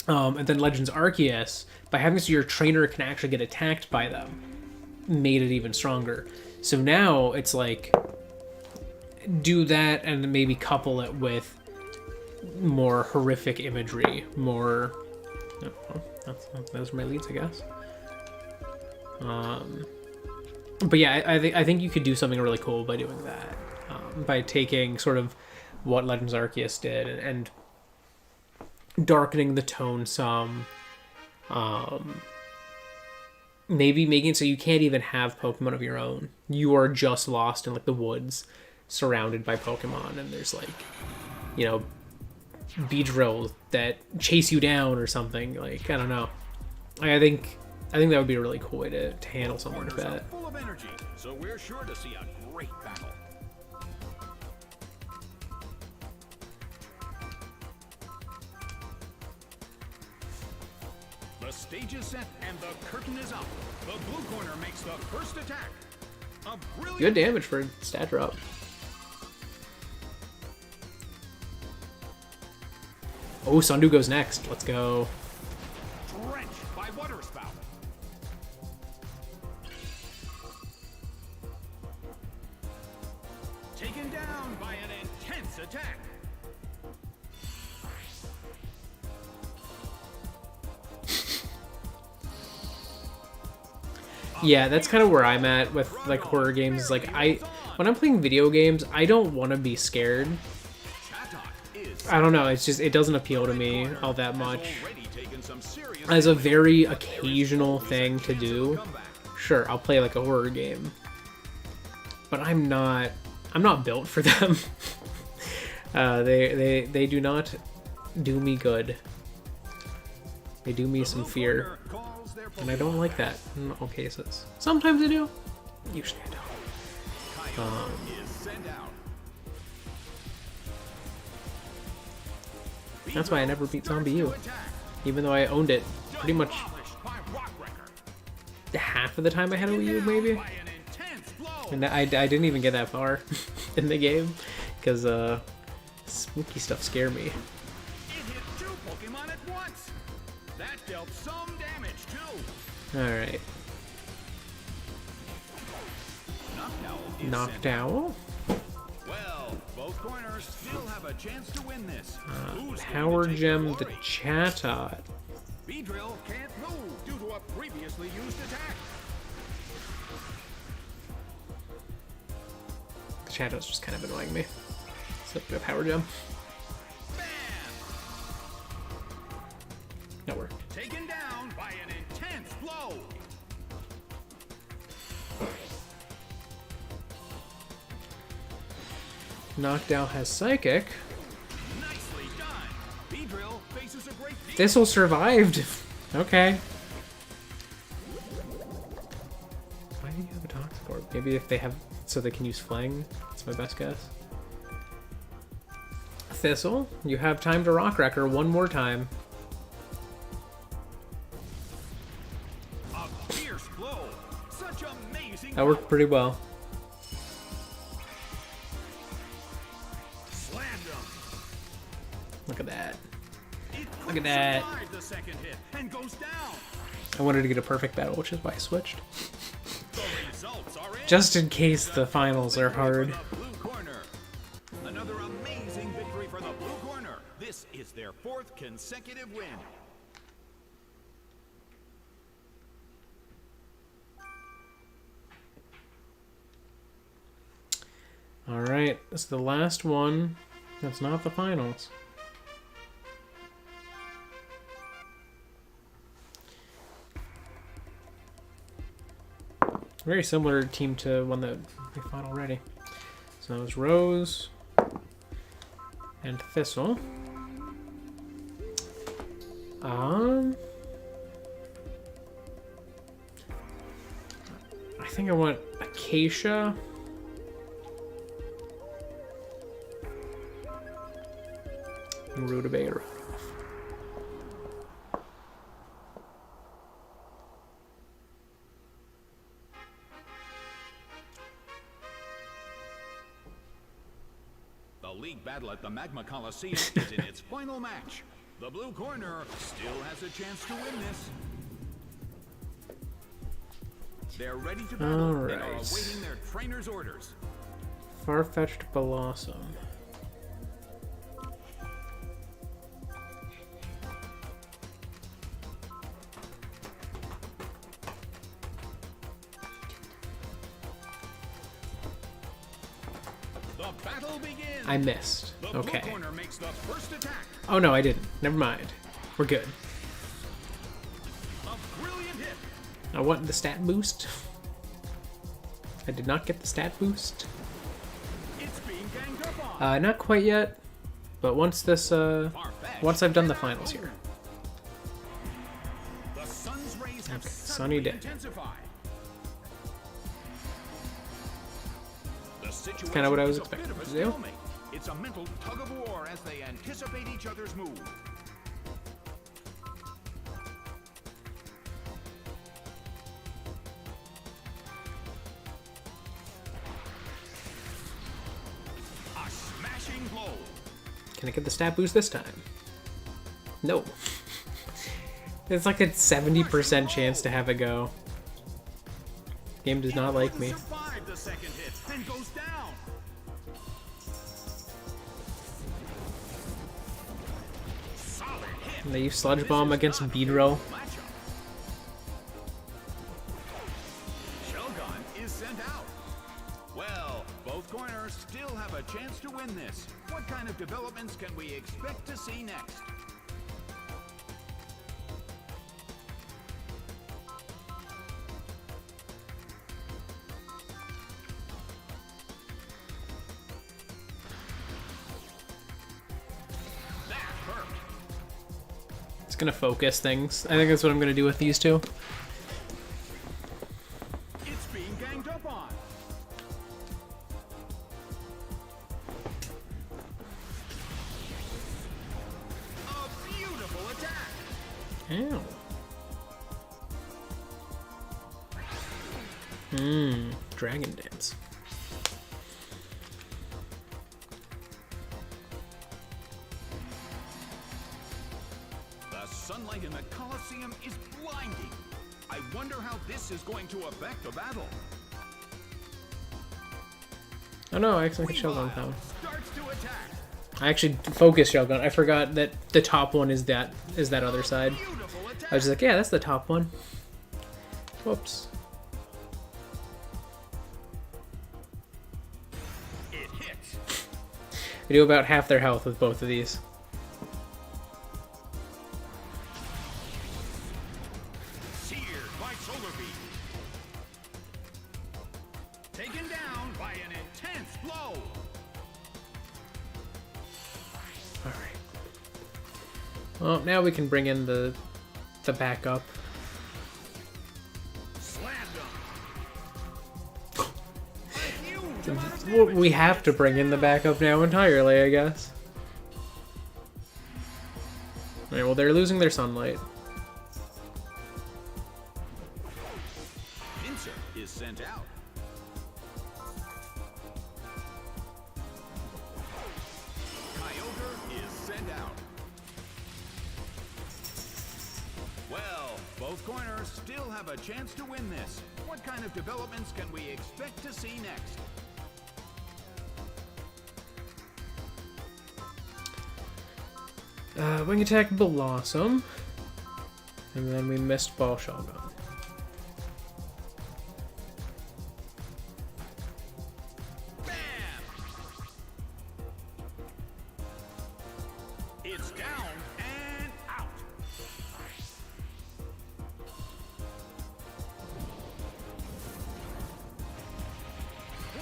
C: And then Legends Arceus, by having so your trainer can actually get attacked by them, made it even stronger. So now it's like, do that and maybe couple it with more horrific imagery, more... Oh, those are my leads, I guess. But yeah, I think you could do something really cool by doing that. By taking sort of what Legends Arceus did and darkening the tone some. Maybe making it so you can't even have Pokemon of your own. You are just lost in, like, the woods, surrounded by Pokemon, and there's, like, you know, Beedrills that chase you down or something. Like, I don't know. I think that would be a really cool way to handle something like that.
B: Full of energy, so we're sure to see a great battle. The stage is set and the curtain is up. The blue corner makes the first attack. A brilliant
C: Good damage for a stat drop. Oh, Sundew goes next. Let's go.
B: drench by water spout. taken down by an intense attack.
C: Yeah, that's kind of where I'm at with like horror games. Like when I'm playing video games, I don't want to be scared. I don't know, it's just, it doesn't appeal to me all that much. As a very occasional thing to do, sure, I'll play like a horror game. But I'm not built for them. They do not do me good. They do me some fear. And I don't like that in all cases. Sometimes I do. Usually I don't. That's why I never beat Zombie U. Even though I owned it pretty much half of the time I had a Wii U, maybe. And I didn't even get that far in the game. Because spooky stuff scare me.
B: It hit 2 Pokemon at once. That dealt some damage too.
C: Alright. Knockdown.
B: Well, both corners still have a chance to win this.
C: Power Gem the Chatot.
B: B-Drill can't move due to a previously used attack.
C: The Chatot's just kind of annoying me. So a Power Gem.
B: Bam!
C: That worked.
B: Taken down by an intense blow.
C: Knockdown has Psychic.
B: Nicely done. B-Drill faces a great deal.
C: Thistle survived. Okay. Why do you have a Toxic Orb? Maybe if they have, so they can use Fling. That's my best guess. Thistle, you have time to Rock Wrecker one more time.
B: A fierce blow. Such amazing.
C: That worked pretty well.
B: Slammed him.
C: Look at that.
B: It
C: Look at that.
B: survived the second hit and goes down.
C: I wanted to get a perfect battle, which is why I switched.
B: The results are in.
C: Just in case the finals are hard.
B: The blue corner. Another amazing victory for the blue corner. This is their 4th consecutive win.
C: Alright, this is the last one. That's not the finals. Very similar team to one that we fought already. So it was Rose and Thistle. I think I want Acacia. And Rutabaga.
B: The league battle at the Magma Coliseum is in its final match. The blue corner still has a chance to win this. They're ready to battle and are awaiting their trainer's orders.
C: Far-fetched Blossom.
B: The battle begins.
C: I missed.
B: The blue
C: Okay.
B: corner makes the first attack.
C: Oh no, I didn't. Never mind. We're good.
B: A brilliant hit.
C: I want the stat boost. I did not get the stat boost.
B: It's being ganged up on.
C: Not quite yet, but once this,
B: Far-fetched.
C: once I've done the finals here.
B: The sun's rays have
C: Okay, sunny
B: suddenly
C: day.
B: intensified.
C: It's kind of what I was
B: It's a bit
C: expecting
B: of a
C: to do.
B: stalemate. It's a mental tug of war as they anticipate each other's move. A smashing blow.
C: Can I get the stat boost this time? No. It's like a 70% chance to have it go. Game does not like me.
B: Survived the second hit, then goes down.
C: And they use Sludge Bomb against Beedrill.
B: Shogun is sent out. Well, both corners still have a chance to win this. What kind of developments can we expect to see next?
C: It's gonna focus things. I think that's what I'm gonna do with these two.
B: It's being ganged up on. A beautiful attack.
C: Ow. Dragon Dance.
B: The sunlight in the Colosseum is blinding. I wonder how this is going to affect the battle.
C: Oh no, I accidentally hit Shogun down.
B: Starts to attack.
C: I actually focused Shogun. I forgot that the top one is that other side.
B: Beautiful attack.
C: I was just like, yeah, that's the top one. Whoops.
B: It hits.
C: We do about half their health with both of these.
B: Seared by solar beam. Taken down by an intense blow.
C: Alright. Well, now we can bring in the backup.
B: Slammed him.
C: Well, we have to bring in the backup now entirely, I guess. Alright, well, they're losing their sunlight.
B: Pincer is sent out. Kyogre is sent out. Well, both corners still have a chance to win this. What kind of developments can we expect to see next?
C: Wing Attack Blossom. And then we missed Ball Shogun.
B: Bam! It's down and out.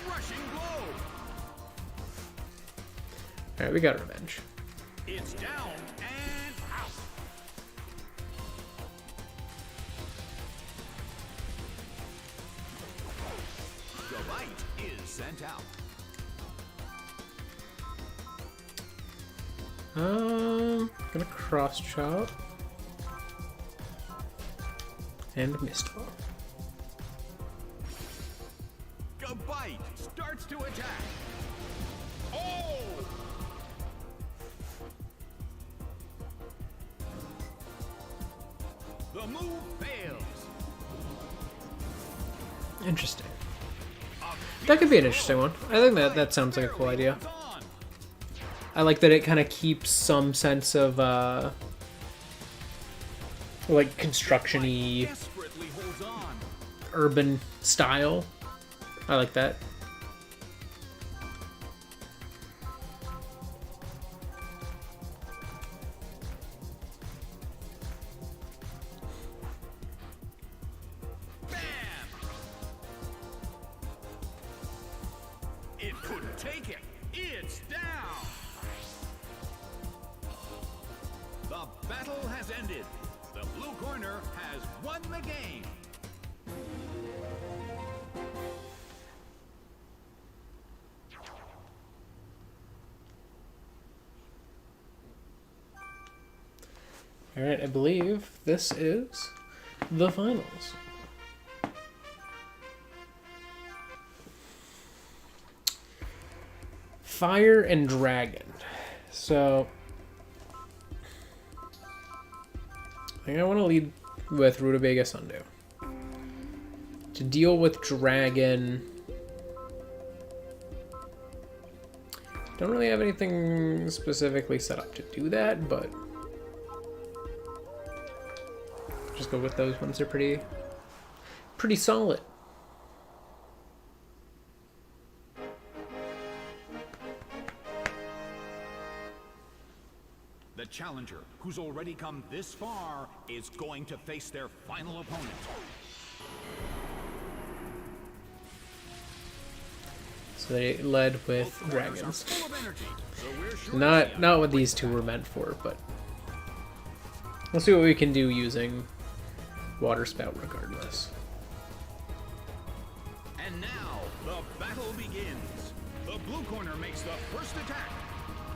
B: Rushing blow.
C: Alright, we got revenge.
B: It's down and out. The bite is sent out.
C: Gonna cross chop. And missed ball.
B: The bite starts to attack. Oh! The move fails.
C: Interesting. That could be an interesting one. I think that sounds like a cool idea. I like that it kind of keeps some sense of, like, construction-y,
B: Desperately holds on.
C: urban style. I like that.
B: Bam! It couldn't take it. It's down. The battle has ended. The blue corner has won the game.
C: Alright, I believe this is the finals. Fire and Dragon. So, I think I want to lead with Rutabaga Sundew. To deal with Dragon, don't really have anything specifically set up to do that, but Just go with those ones. They're pretty solid.
B: The challenger, who's already come this far, is going to face their final opponent.
C: So they led with dragons.
B: Full of energy, so we're sure
C: Not what these two were meant for, but we'll see what we can do using water spout regardless.
B: And now, the battle begins. The blue corner makes the first attack.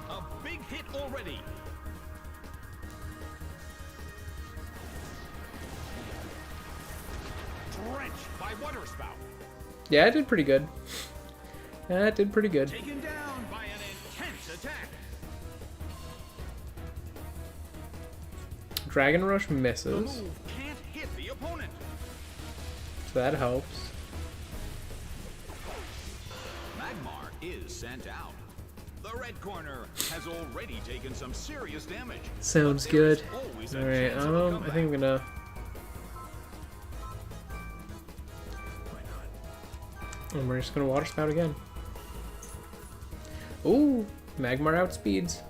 B: A big hit already. Drenched by water spout.
C: Yeah, I did pretty good. That did pretty good.
B: Taken down by an intense attack.
C: Dragon Rush
B: The
C: misses,
B: move can't hit the opponent.
C: so that helps.
B: Magmar is sent out. The red corner has already taken some serious damage.
C: Sounds
B: But there is
C: good.
B: always a
C: Alright,
B: chance of a
C: I
B: comeback.
C: think I'm gonna... And we're just gonna water spout again. Ooh, Magmar outspeeds.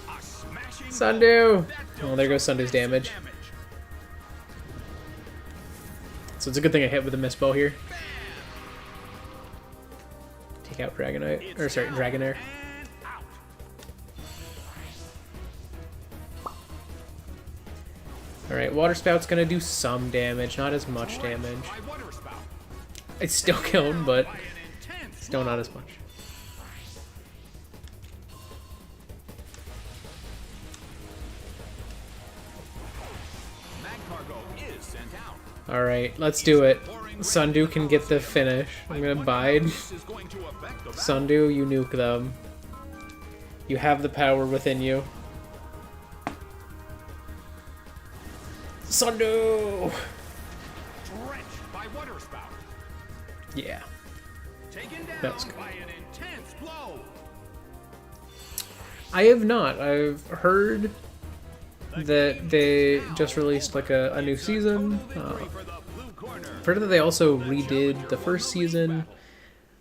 B: A smashing
C: Sundew!
B: blow. That
C: Oh, there goes
B: dealt
C: Sundew's
B: some
C: damage. So it's a good thing I hit with a Mist Bow here.
B: Bam!
C: Take out Dragonite,
B: It's
C: or sorry,
B: down
C: Dragonair.
B: and out.
C: Alright, Water Spout's gonna do some damage, not as much damage.
B: By water spout.
C: It's still killed, but
B: By an intense
C: still not as much.
B: Magcargo is sent out.
C: Alright, let's do it. Sundew can get the finish. I'm gonna bide.
B: This is going to affect the battle.
C: Sundew, you nuke them. You have the power within you. Sundew!
B: Drenched by water spout.
C: Yeah.
B: Taken down
C: That was good.
B: by an intense blow.
C: I have not. I've heard that they just released like a new season.
B: Victory for the blue corner.
C: I've heard that they also redid the first season.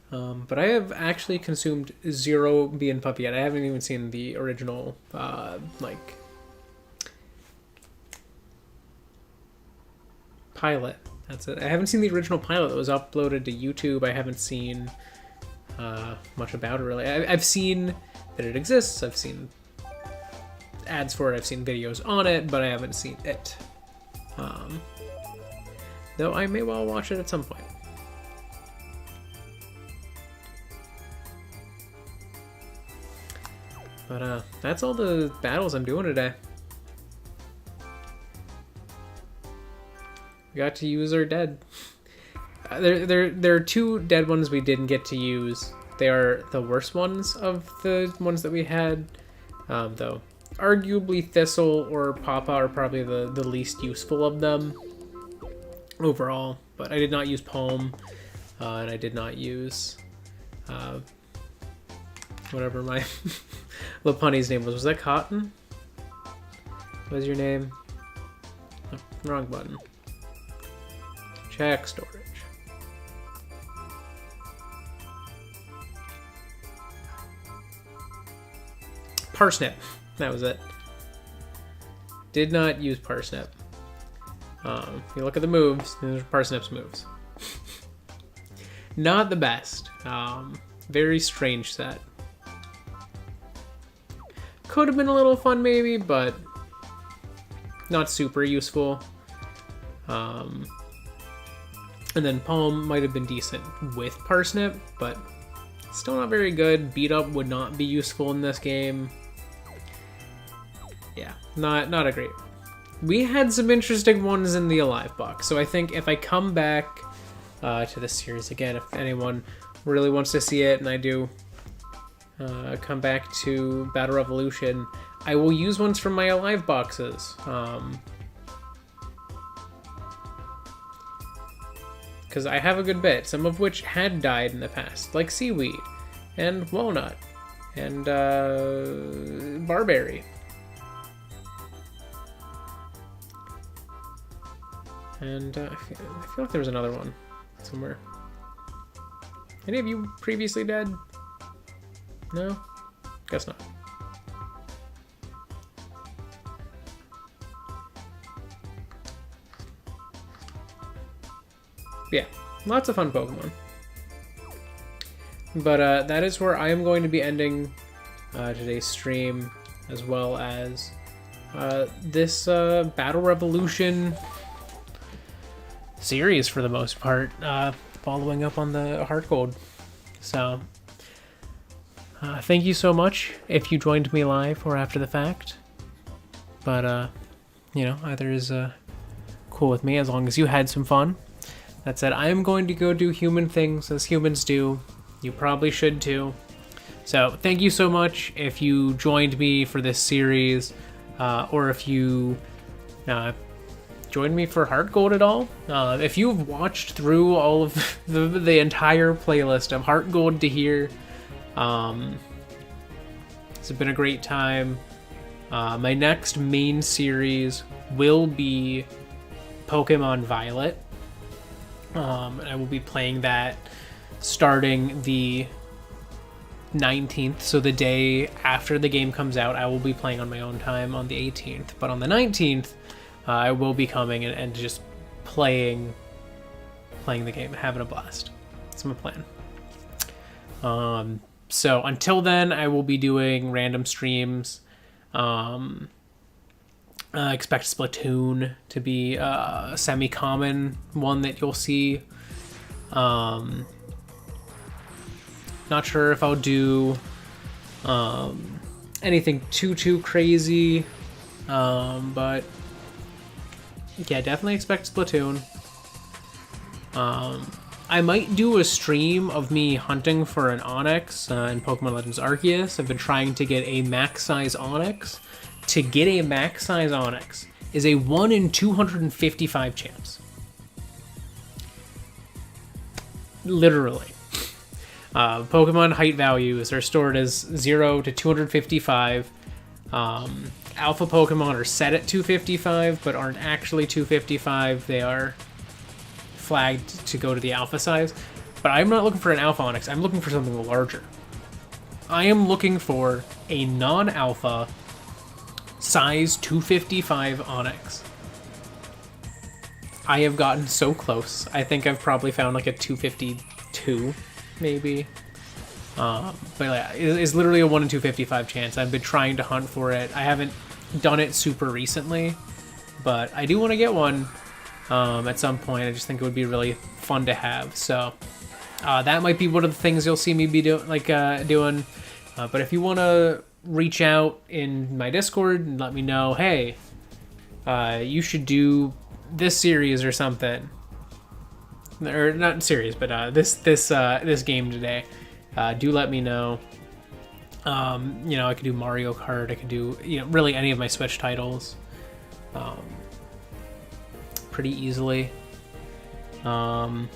C: But I have actually consumed zero Bee and Puppy yet. I haven't even seen the original, like, pilot. That's it. I haven't seen the original pilot that was uploaded to YouTube. I haven't seen much about it, really. I've seen that it exists. I've seen ads for it. I've seen videos on it, but I haven't seen it. Though I may well watch it at some point. But that's all the battles I'm doing today. We got to use our dead. There are two dead ones we didn't get to use. They are the worst ones of the ones that we had, though. Arguably Thistle or Papa are probably the least useful of them overall. But I did not use Poem, and I did not use whatever my Lopunny's name was. Was that Cotton? What was your name? Oh, wrong button. Check storage. Parsnip. That was it. Did not use Parsnip. If you look at the moves, those are Parsnip's moves. Not the best. Very strange set. Could have been a little fun maybe, but not super useful. And then Poem might have been decent with Parsnip, but still not very good. Beat Up would not be useful in this game. Yeah, not a great. We had some interesting ones in the Alive box, so I think if I come back to this series again, if anyone really wants to see it, and I do come back to Battle Revolution, I will use ones from my Alive boxes. Because I have a good bit, some of which had died in the past, like Seaweed, and Walnut, and Barberry. And I feel like there was another one somewhere. Any of you previously dead? No? Guess not. Yeah, lots of fun Pokemon. But that is where I am going to be ending today's stream, as well as this Battle Revolution series for the most part, following up on the Heart Gold. So, thank you so much if you joined me live or after the fact. But, you know, either is cool with me as long as you had some fun. That said, I am going to go do human things as humans do. You probably should too. So thank you so much if you joined me for this series, or if you joined me for Heart Gold at all. If you've watched through all of the entire playlist of Heart Gold to here, it's been a great time. My next main series will be Pokemon Violet. I will be playing that starting the 19th, so the day after the game comes out. I will be playing on my own time on the 18th, but on the 19th, I will be coming and just playing the game, having a blast. That's my plan. So until then, I will be doing random streams. Expect Splatoon to be a semi-common one that you'll see. Not sure if I'll do anything too crazy, but yeah, definitely expect Splatoon. I might do a stream of me hunting for an Onix in Pokemon Legends Arceus. I've been trying to get a max size Onix. To get a max size Onix is a 1 in 255 chance. Literally. Pokemon height values are stored as 0 to 255. Alpha Pokemon are set at 255, but aren't actually 255. They are flagged to go to the alpha size. But I'm not looking for an alpha Onix. I'm looking for something larger. I am looking for a non-alpha size 255 Onix. I have gotten so close. I think I've probably found like a 252, maybe. But yeah, it's literally a 1 in 255 chance. I've been trying to hunt for it. I haven't done it super recently, but I do want to get one at some point. I just think it would be really fun to have. So that might be one of the things you'll see me be doing. But if you want to reach out in my Discord and let me know, hey, you should do this series or something, or not series, but this game today. Do let me know. You know, I could do Mario Kart. I could do, you know, really any of my Switch titles, pretty easily. Someone's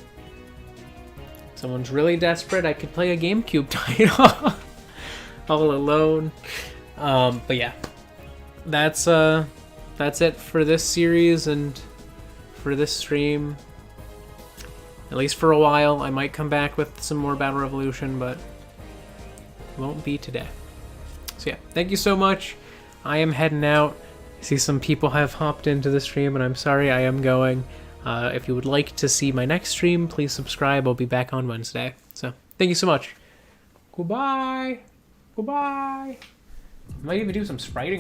C: really desperate, I could play a GameCube title all alone. But yeah, that's it for this series and for this stream. At least for a while. I might come back with some more Battle Revolution, but it won't be today. So yeah, thank you so much. I am heading out. I see some people have hopped into the stream, and I'm sorry, I am going. If you would like to see my next stream, please subscribe. I'll be back on Wednesday. So thank you so much. Goodbye. Goodbye. I might even do some spriting or